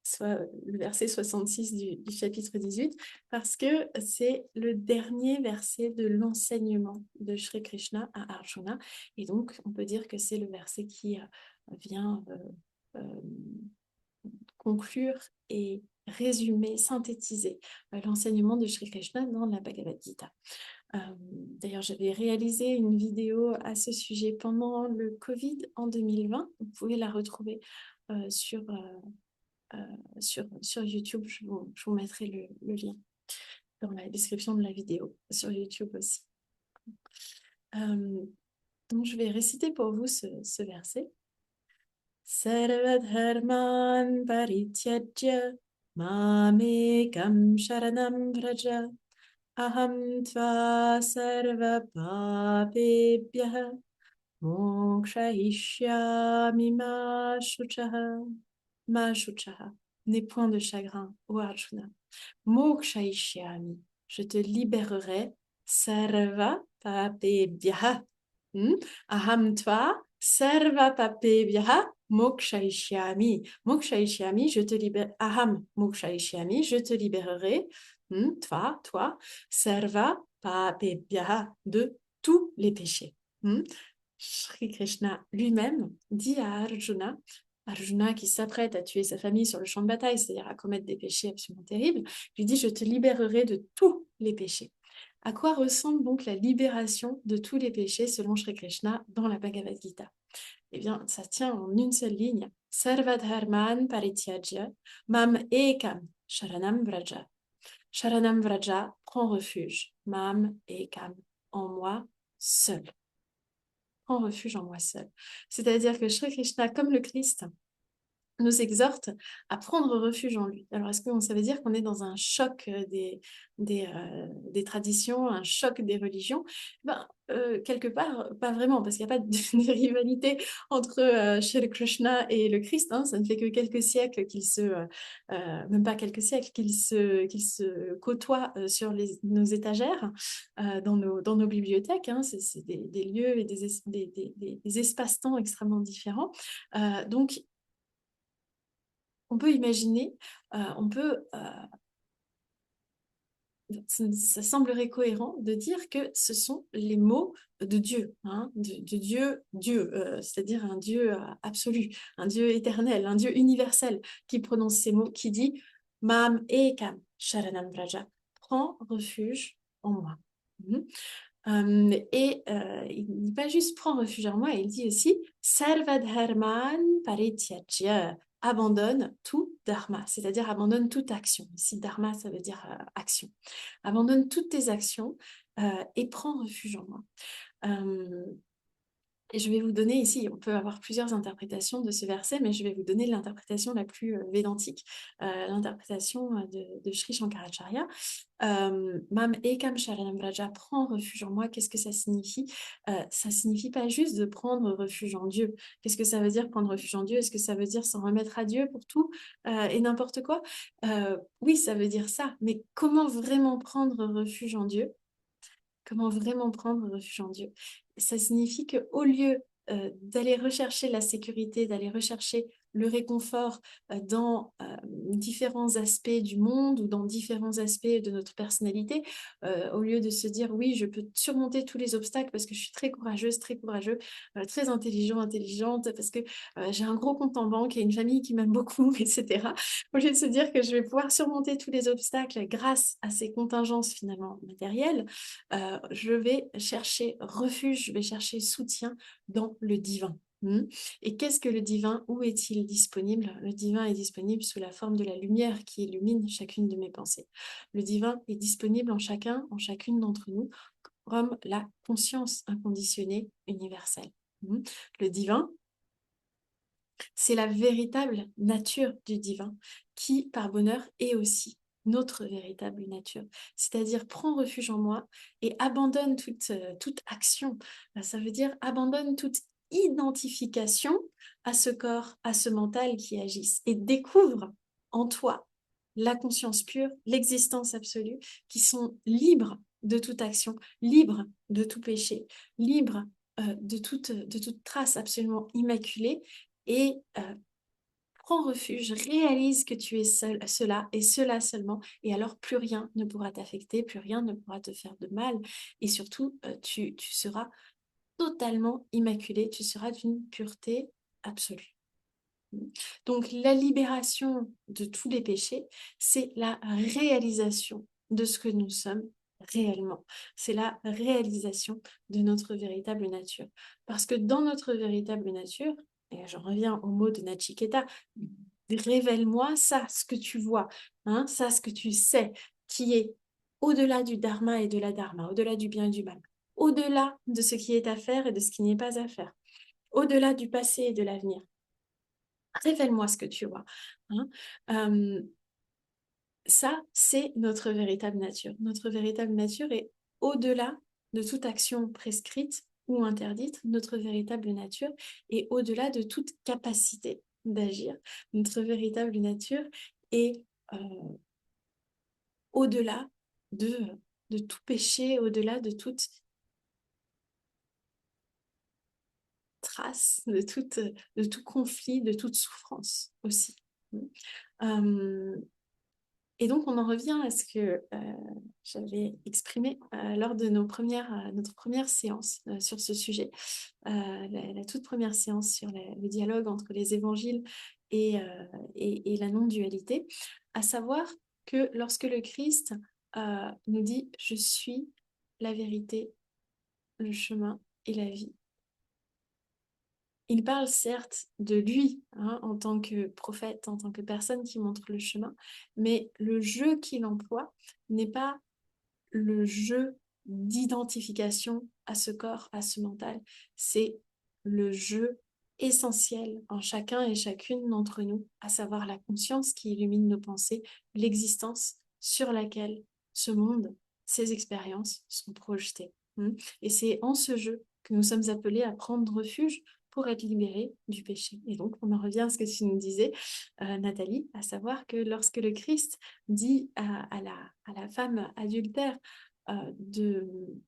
soit le verset 66 du chapitre 18? Parce que c'est le dernier verset de l'enseignement de Shri Krishna à Arjuna. Et donc, on peut dire que c'est le verset qui vient conclure et résumer, synthétiser l'enseignement de Shri Krishna dans la Bhagavad Gita. D'ailleurs, j'avais réalisé une vidéo à ce sujet pendant le Covid en 2020. Vous pouvez la retrouver sur YouTube. Je vous mettrai le lien dans la description de la vidéo, sur YouTube aussi. Donc, je vais réciter pour vous ce verset. Sarvadharman parityajya mamekam sharanam vraja aham tva sarva papebhyah mokshayishyami ma shuchaha. Ma shuchaha, n'aie point de chagrin, ô Arjuna. Mokshayishyami, je te libérerai. Sarva papebhyah. Aham tva sarva papebhyah mokshayishyami. Mokshayishyami, je te libère. Aham mokshayishyami, je te libérerai. Toi, sarva papebhyah, de tous les péchés. Shri Krishna lui-même dit à Arjuna, Arjuna qui s'apprête à tuer sa famille sur le champ de bataille, c'est-à-dire à commettre des péchés absolument terribles, lui dit, je te libérerai de tous les péchés. À quoi ressemble donc la libération de tous les péchés selon Shri Krishna dans la Bhagavad Gita? Eh bien, ça tient en une seule ligne. Sarvadharman parityajya mam ekam sharanam vraja. Sharanam vraja, prends refuge. Mam ekam, en moi seul. Prends refuge en moi seul. C'est-à-dire que Shri Krishna, comme le Christ, nous exhorte à prendre refuge en lui. Alors, est-ce que ça veut dire qu'on est dans un choc des traditions, un choc des religions? Quelque part, pas vraiment, parce qu'il n'y a pas de rivalité entre Shri Krishna et le Christ. Hein. Ça ne fait que quelques siècles même pas quelques siècles, qu'ils se côtoient sur nos étagères, dans nos bibliothèques. Hein. C'est des lieux et des espaces-temps extrêmement différents. Donc, on peut imaginer, ça semblerait cohérent de dire que ce sont les mots de Dieu, hein, de Dieu, c'est-à-dire un Dieu absolu, un Dieu éternel, un Dieu universel qui prononce ces mots, qui dit Mam ekam sharanam vraja, prends refuge en moi. Il ne dit pas juste prends refuge en moi, il dit aussi Sarvadharman parityajya, abandonne tout dharma, c'est-à-dire abandonne toute action. Ici, dharma, ça veut dire action. Abandonne toutes tes actions et prends refuge en moi. Et je vais vous donner ici, on peut avoir plusieurs interprétations de ce verset, mais je vais vous donner l'interprétation la plus védantique, l'interprétation de Sri Shankaracharya. Mam ekam sharanam vraja, prends refuge en moi. Qu'est-ce que ça signifie? Ça signifie pas juste de prendre refuge en Dieu. Qu'est-ce que ça veut dire prendre refuge en Dieu? Est-ce que ça veut dire s'en remettre à Dieu pour tout et n'importe quoi? Oui, ça veut dire ça. Mais comment vraiment prendre refuge en Dieu? Comment vraiment prendre refuge en Dieu? Ça signifie qu'au lieu d'aller rechercher la sécurité, d'aller rechercher le réconfort dans différents aspects du monde ou dans différents aspects de notre personnalité, au lieu de se dire oui, je peux surmonter tous les obstacles parce que je suis très courageuse, très courageux, très intelligent, intelligente, parce que j'ai un gros compte en banque et une famille qui m'aime beaucoup, etc. Au lieu de se dire que je vais pouvoir surmonter tous les obstacles grâce à ces contingences finalement matérielles, je vais chercher refuge, je vais chercher soutien dans le divin. Et qu'est-ce que le divin? Où est-il disponible? Le divin est disponible sous la forme de la lumière qui illumine chacune de mes pensées. Le divin est disponible en chacun, en chacune d'entre nous, comme la conscience inconditionnée universelle. Le divin, c'est la véritable nature du divin qui, par bonheur, est aussi notre véritable nature. C'est-à-dire, prends refuge en moi et abandonne toute action. Ça veut dire abandonne toute identification à ce corps, à ce mental qui agissent et découvre en toi la conscience pure, l'existence absolue, qui sont libres de toute action, libres de tout péché, libres de toute trace absolument immaculée et prends refuge, réalise que tu es seul, cela et cela seulement, et alors plus rien ne pourra t'affecter, plus rien ne pourra te faire de mal, et surtout tu seras totalement immaculé, tu seras d'une pureté absolue. Donc la libération de tous les péchés, c'est la réalisation de ce que nous sommes réellement. C'est la réalisation de notre véritable nature. Parce que dans notre véritable nature, et j'en reviens au mot de Nachiketa, révèle-moi ça, ce que tu vois, hein, ça, ce que tu sais, qui est au-delà du dharma et de la dharma, au-delà du bien et du mal, au-delà de ce qui est à faire et de ce qui n'est pas à faire, au-delà du passé et de l'avenir. Révèle-moi ce que tu vois. Hein. Ça, c'est notre véritable nature. Notre véritable nature est au-delà de toute action prescrite ou interdite. Notre véritable nature est au-delà de toute capacité d'agir. Notre véritable nature est au-delà de tout péché, au-delà de toute trace, de tout conflit, de toute souffrance aussi. Et donc, on en revient à ce que j'avais exprimé lors de notre première séance sur ce sujet, la toute première séance sur le dialogue entre les évangiles et la non-dualité, à savoir que lorsque le Christ nous dit « Je suis la vérité, le chemin et la vie », il parle certes de lui en tant que prophète, en tant que personne qui montre le chemin, mais le jeu qu'il emploie n'est pas le jeu d'identification à ce corps, à ce mental. C'est le jeu essentiel en chacun et chacune d'entre nous, à savoir la conscience qui illumine nos pensées, l'existence sur laquelle ce monde, ces expériences sont projetées. Et c'est en ce jeu que nous sommes appelés à prendre refuge pour être libérés du péché. Et donc, on en revient à ce que tu nous disais, Nathalie, à savoir que lorsque le Christ dit à la femme adultère de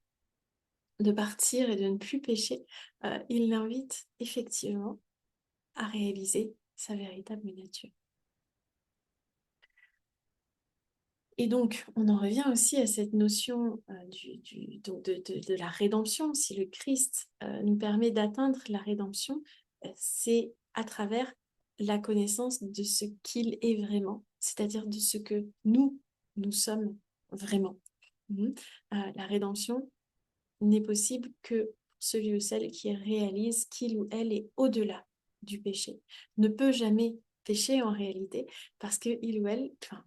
partir et de ne plus pécher, il l'invite effectivement à réaliser sa véritable nature. Et donc, on en revient aussi à cette notion donc de la rédemption. Si le Christ nous permet d'atteindre la rédemption, c'est à travers la connaissance de ce qu'il est vraiment, c'est-à-dire de ce que nous sommes vraiment. La rédemption n'est possible que pour celui ou celle qui réalise qu'il ou elle est au-delà du péché, ne peut jamais pécher en réalité parce que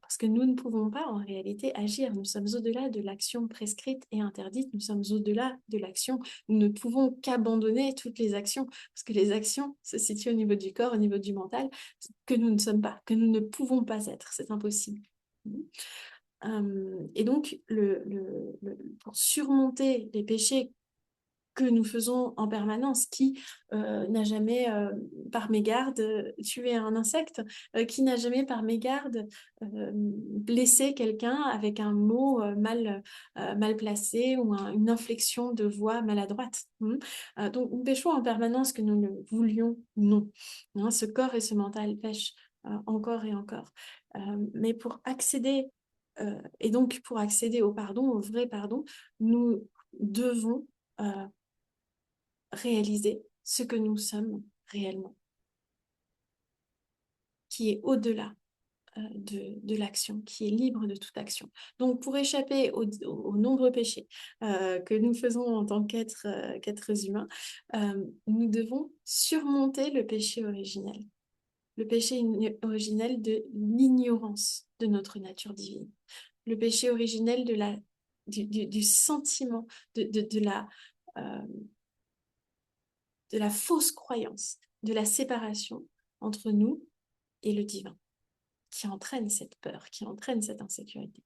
parce que nous ne pouvons pas en réalité agir. Nous sommes au-delà de l'action prescrite et interdite. Nous sommes au-delà de l'action. Nous ne pouvons qu'abandonner toutes les actions parce que les actions se situent au niveau du corps, au niveau du mental, que nous ne sommes pas, que nous ne pouvons pas être. C'est impossible. Et donc, pour surmonter les péchés que nous faisons en permanence, qui n'a jamais par mégarde tué un insecte, qui n'a jamais par mégarde blessé quelqu'un avec un mot mal placé ou une inflexion de voix maladroite. Donc nous péchons en permanence que nous le voulions ou non. Ce corps et ce mental pêchent encore et encore. Mais pour accéder, et donc pour accéder au pardon, au vrai pardon, nous devons réaliser ce que nous sommes réellement, qui est au-delà de l'action, qui est libre de toute action. Donc, pour échapper aux nombreux péchés que nous faisons en tant qu'êtres humains, nous devons surmonter le péché originel. Le péché originel de l'ignorance de notre nature divine. Le péché originel du sentiment, euh, de la fausse croyance, de la séparation entre nous et le divin, qui entraîne cette peur, qui entraîne cette insécurité.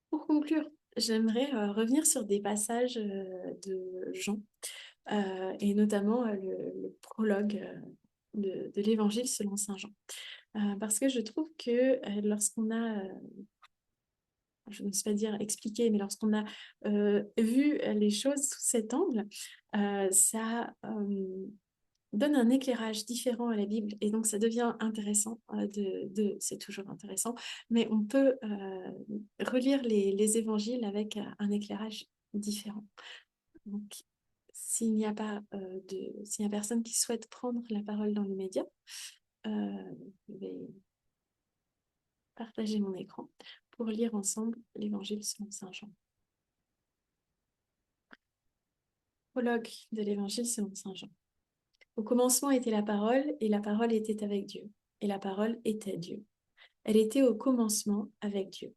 Pour conclure, j'aimerais revenir sur des passages de Jean, et notamment le prologue de l'Évangile selon Saint Jean. Parce que je trouve que lorsqu'on a je ne sais pas dire expliquer, mais lorsqu'on a vu les choses sous cet angle, ça donne un éclairage différent à la Bible et donc ça devient intéressant, c'est toujours intéressant, mais on peut relire les évangiles avec un éclairage différent. Donc, s'il n'y a personne qui souhaite prendre la parole dans les médias, je vais partager mon écran pour lire ensemble l'évangile selon Saint Jean. Prologue de l'évangile selon Saint Jean. Au commencement était la parole, et la parole était avec Dieu, et la parole était Dieu. Elle était au commencement avec Dieu.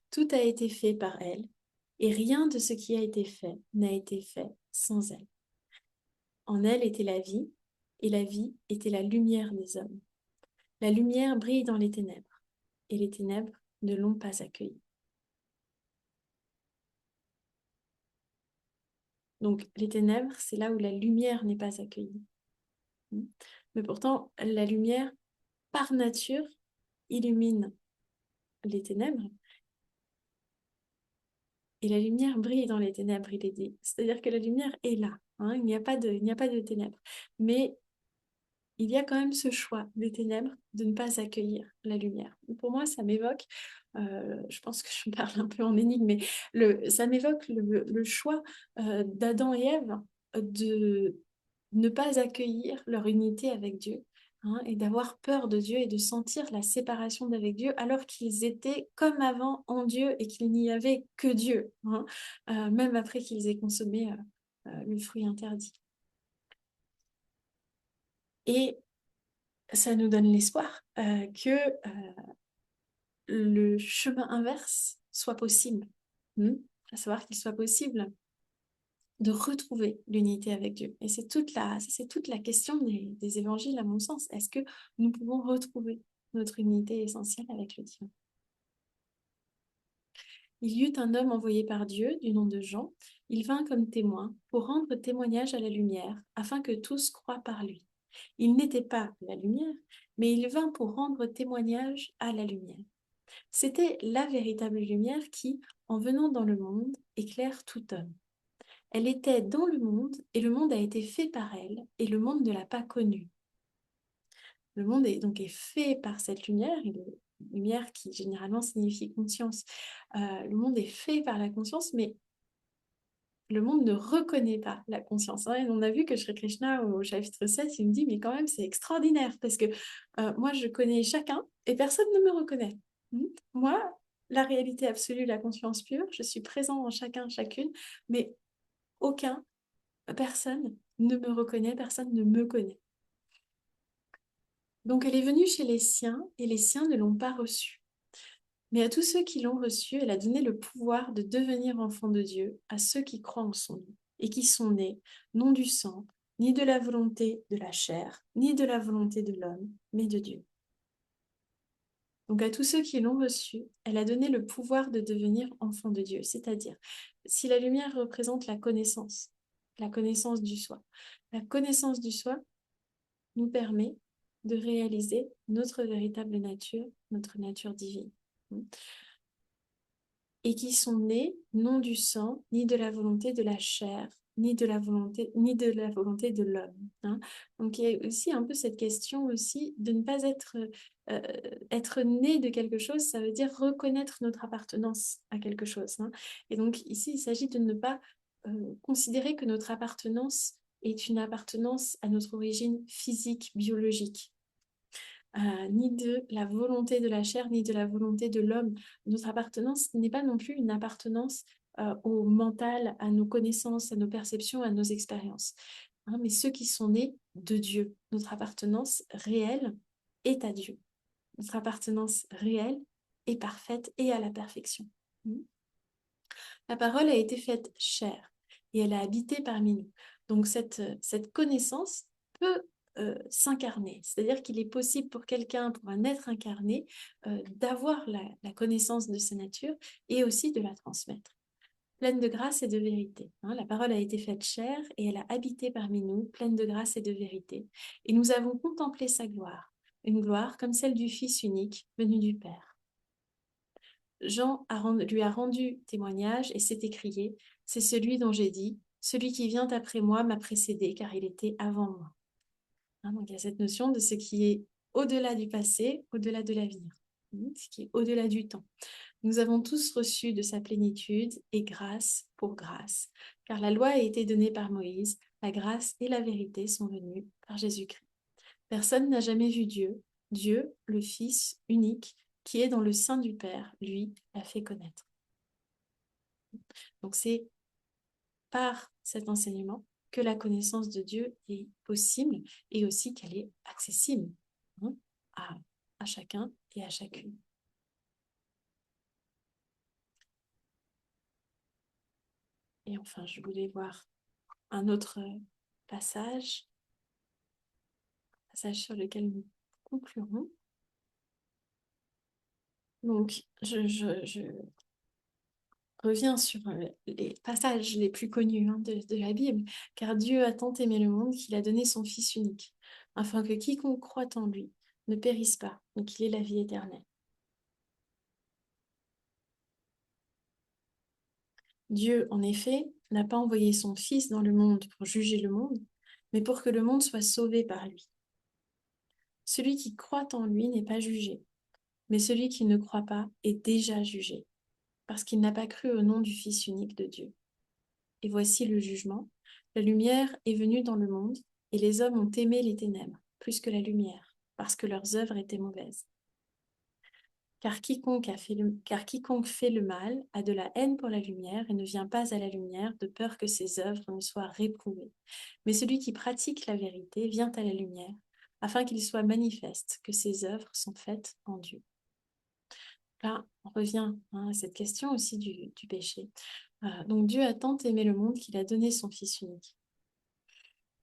Tout a été fait par elle, et rien de ce qui a été fait n'a été fait sans elle. En elle était la vie, et la vie était la lumière des hommes. La lumière brille dans les ténèbres, et les ténèbres ne l'ont pas accueillie. Donc, les ténèbres, c'est là où la lumière n'est pas accueillie. Mais pourtant, la lumière, par nature, illumine les ténèbres. et la lumière brille dans les ténèbres, il est dit. C'est-à-dire que la lumière est là, hein, il n'y a pas de ténèbres. Mais il y a quand même ce choix des ténèbres de ne pas accueillir la lumière. Pour moi, ça m'évoque, je pense que je parle un peu en énigme, mais ça m'évoque le choix d'Adam et Ève de ne pas accueillir leur unité avec Dieu, hein, et d'avoir peur de Dieu et de sentir la séparation d'avec Dieu alors qu'ils étaient comme avant en Dieu et qu'il n'y avait que Dieu, hein, même après qu'ils aient consommé le fruit interdit. Et ça nous donne l'espoir que le chemin inverse soit possible. À savoir qu'il soit possible de retrouver l'unité avec Dieu. Et c'est toute la question des évangiles, à mon sens. Est-ce que nous pouvons retrouver notre unité essentielle avec le divin? Il y eut un homme envoyé par Dieu, du nom de Jean. Il vint comme témoin pour rendre témoignage à la lumière, afin que tous croient par lui. Il n'était pas la lumière, mais il vint pour rendre témoignage à la lumière. C'était la véritable lumière qui, en venant dans le monde, éclaire tout homme. Elle était dans le monde, et le monde a été fait par elle, et le monde ne l'a pas connue. Le monde est fait par cette lumière, une lumière qui généralement signifie conscience. Le monde est fait par la conscience, mais le monde ne reconnaît pas la conscience, hein. Et on a vu que Shri Krishna, au chapitre 7, il me dit, mais quand même, c'est extraordinaire, parce que moi, je connais chacun, et personne ne me reconnaît. Moi, la réalité absolue, la conscience pure, je suis présent en chacun, chacune, mais personne ne me reconnaît, personne ne me connaît. Donc elle est venue chez les siens, et les siens ne l'ont pas reçue. Mais à tous ceux qui l'ont reçue, elle a donné le pouvoir de devenir enfants de Dieu, à ceux qui croient en son nom, et qui sont nés, non du sang, ni de la volonté de la chair, ni de la volonté de l'homme, mais de Dieu. Donc à tous ceux qui l'ont reçue, elle a donné le pouvoir de devenir enfants de Dieu. C'est-à-dire, si la lumière représente la connaissance du soi, la connaissance du soi nous permet de réaliser notre véritable nature, notre nature divine. Et qui sont nés non du sang, ni de la volonté de la chair, ni de la volonté de l'homme, hein. Donc il y a aussi un peu cette question aussi de ne pas euh, être né de quelque chose, ça veut dire reconnaître notre appartenance à quelque chose, hein. Et donc ici, il s'agit de ne pas considérer que notre appartenance est une appartenance à notre origine physique, biologique. Ni de la volonté de la chair, ni de la volonté de l'homme. Notre appartenance n'est pas non plus une appartenance au mental, à nos connaissances, à nos perceptions, à nos expériences, hein, mais ceux qui sont nés de Dieu. Notre appartenance réelle est à Dieu. Notre appartenance réelle est parfaite et à la perfection. La parole a été faite chair et elle a habité parmi nous. Donc cette connaissance peut s'incarner. C'est-à-dire qu'il est possible pour quelqu'un, pour un être incarné, d'avoir la connaissance de sa nature et aussi de la transmettre. Pleine de grâce et de vérité, hein. La parole a été faite chair et elle a habité parmi nous, pleine de grâce et de vérité. Et nous avons contemplé sa gloire, une gloire comme celle du Fils unique venu du Père. Jean lui a rendu témoignage et s'est écrié, c'est celui dont j'ai dit, celui qui vient après moi m'a précédé car il était avant moi. Hein, donc il y a cette notion de ce qui est au-delà du passé, au-delà de l'avenir, ce qui est au-delà du temps. Nous avons tous reçu de sa plénitude et grâce pour grâce, car la loi a été donnée par Moïse, la grâce et la vérité sont venues par Jésus-Christ. Personne n'a jamais vu Dieu, Dieu, le Fils unique, qui est dans le sein du Père, lui, l'a fait connaître. Donc c'est par cet enseignement que la connaissance de Dieu est possible et aussi qu'elle est accessible, hein, à chacun et à chacune. Et enfin, je voulais voir un autre passage sur lequel nous conclurons. Donc, je reviens sur les passages les plus connus, hein, de la Bible. Car Dieu a tant aimé le monde qu'il a donné son Fils unique, afin que quiconque croit en lui ne périsse pas, mais qu'il ait la vie éternelle. Dieu, en effet, n'a pas envoyé son Fils dans le monde pour juger le monde, mais pour que le monde soit sauvé par lui. Celui qui croit en lui n'est pas jugé, mais celui qui ne croit pas est déjà jugé, parce qu'il n'a pas cru au nom du Fils unique de Dieu. Et voici le jugement. La lumière est venue dans le monde, et les hommes ont aimé les ténèbres plus que la lumière, parce que leurs œuvres étaient mauvaises. Car quiconque fait le mal a de la haine pour la lumière et ne vient pas à la lumière de peur que ses œuvres ne soient réprouvées. Mais celui qui pratique la vérité vient à la lumière, afin qu'il soit manifeste que ses œuvres sont faites en Dieu. Là, on revient à cette question aussi du péché. Donc Dieu a tant aimé le monde qu'il a donné son Fils unique,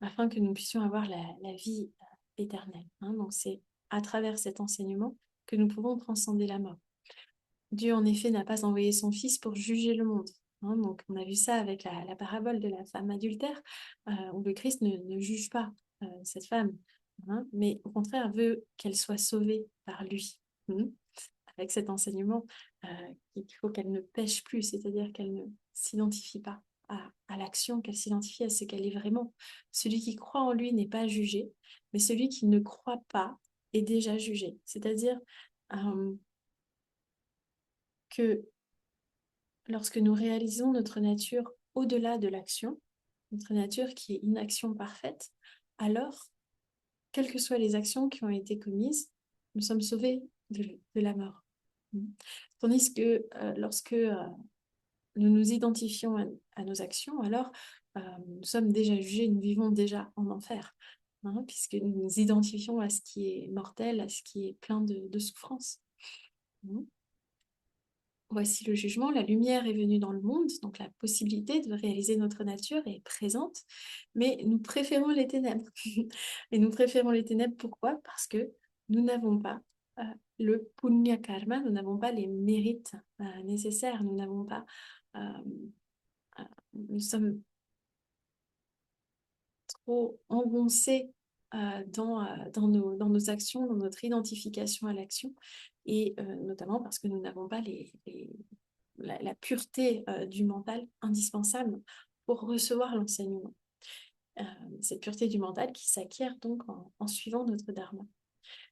afin que nous puissions avoir la vie éternelle. Donc c'est à travers cet enseignement que nous pouvons transcender la mort. Dieu, en effet, n'a pas envoyé son Fils pour juger le monde. Donc, on a vu ça avec la parabole de la femme adultère, où le Christ ne juge pas cette femme, mais au contraire veut qu'elle soit sauvée par lui. Avec cet enseignement qu'il faut qu'elle ne pêche plus, c'est-à-dire qu'elle ne s'identifie pas à l'action, qu'elle s'identifie à ce qu'elle est vraiment. Celui qui croit en lui n'est pas jugé, mais celui qui ne croit pas est déjà jugé. C'est-à-dire que lorsque nous réalisons notre nature au-delà de l'action, notre nature qui est une action parfaite, alors, quelles que soient les actions qui ont été commises, nous sommes sauvés de la mort. Tandis que lorsque nous nous identifions à nos actions, alors nous sommes déjà jugés, nous vivons déjà en enfer, puisque nous nous identifions à ce qui est mortel, à ce qui est plein de souffrance. Voici le jugement, la lumière est venue dans le monde, donc la possibilité de réaliser notre nature est présente, mais nous préférons les ténèbres. Et nous préférons les ténèbres, pourquoi? Parce que nous n'avons pas le punya karma, nous n'avons pas les mérites nécessaires, nous n'avons pas... euh, nous sommes trop engoncés dans nos actions, dans notre identification à l'action, et notamment parce que nous n'avons pas la pureté du mental indispensable pour recevoir l'enseignement. Cette pureté du mental qui s'acquiert donc en suivant notre dharma.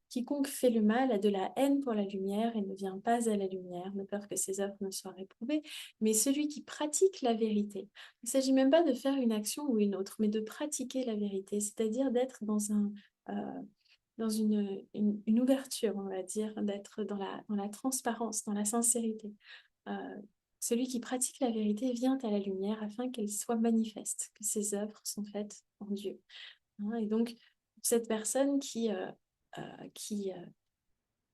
Quiconque fait le mal a de la haine pour la lumière et ne vient pas à la lumière, de peur que ses œuvres ne soient réprouvées, mais celui qui pratique la vérité. Il ne s'agit même pas de faire une action ou une autre, mais de pratiquer la vérité, c'est-à-dire d'être dans une ouverture, on va dire, d'être dans la transparence, dans la sincérité. Celui qui pratique la vérité vient à la lumière afin qu'elle soit manifeste, que ses œuvres sont faites en Dieu. Et donc, cette personne qui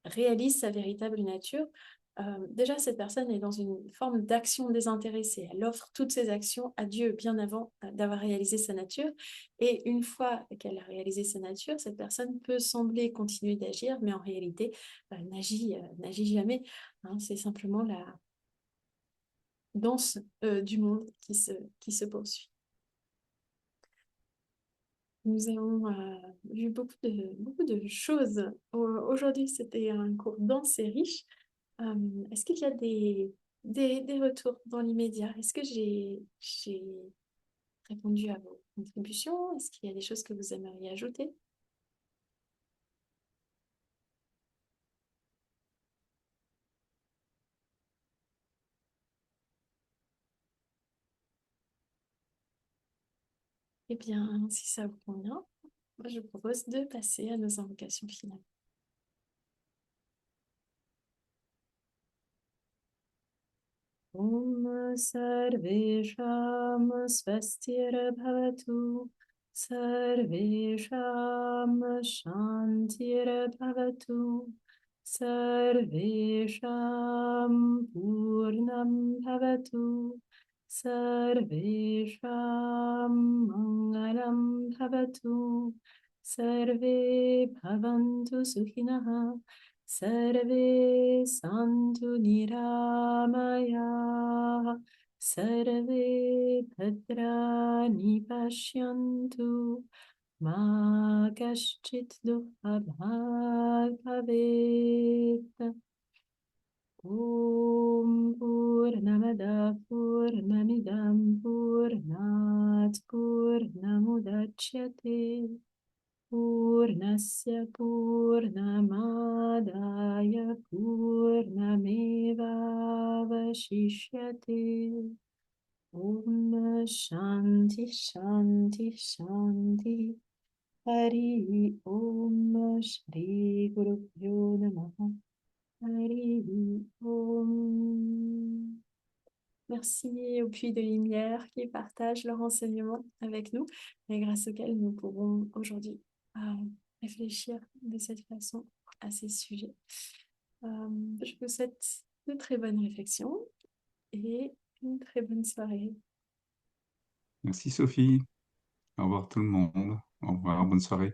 réalise sa véritable nature, déjà, cette personne est dans une forme d'action désintéressée. Elle offre toutes ses actions à Dieu bien avant d'avoir réalisé sa nature. Et une fois qu'elle a réalisé sa nature, cette personne peut sembler continuer d'agir, mais en réalité, n'agit jamais. C'est simplement la danse du monde qui se poursuit. Nous avons vu beaucoup de choses. Aujourd'hui, c'était un cours dense et riche. Est-ce qu'il y a des retours dans l'immédiat? Est-ce que j'ai répondu à vos contributions? Est-ce qu'il y a des choses que vous aimeriez ajouter? Eh bien, si ça vous convient, moi, je propose de passer à nos invocations finales. Om sarvesham swastirabhavatu sarvesham shantirabhavatu sarvesham purnam bhavatu sarvesham mangalam bhavatu sarve bhavantu sukhinah Sarve Santu Niramaya Sarve Bhadrani Pashyantu Ma Kaschit Dukhabhag Bhavet. Om Purnamada Purnamidam Purnat Purnamudachyate Purnasya Purnamadaya Purnameva Vashishyate. Om Shanti Shanti Shanti. Hari Om Shri Guru Pyo Namaha. Hari Om. Merci aux puits de lumière qui partagent leur enseignement avec nous et grâce auquel nous pourrons aujourd'hui réfléchir de cette façon à ces sujets. Je vous souhaite de très bonnes réflexions et une très bonne soirée. Merci Sophie. Au revoir tout le monde. Au revoir, bonne soirée.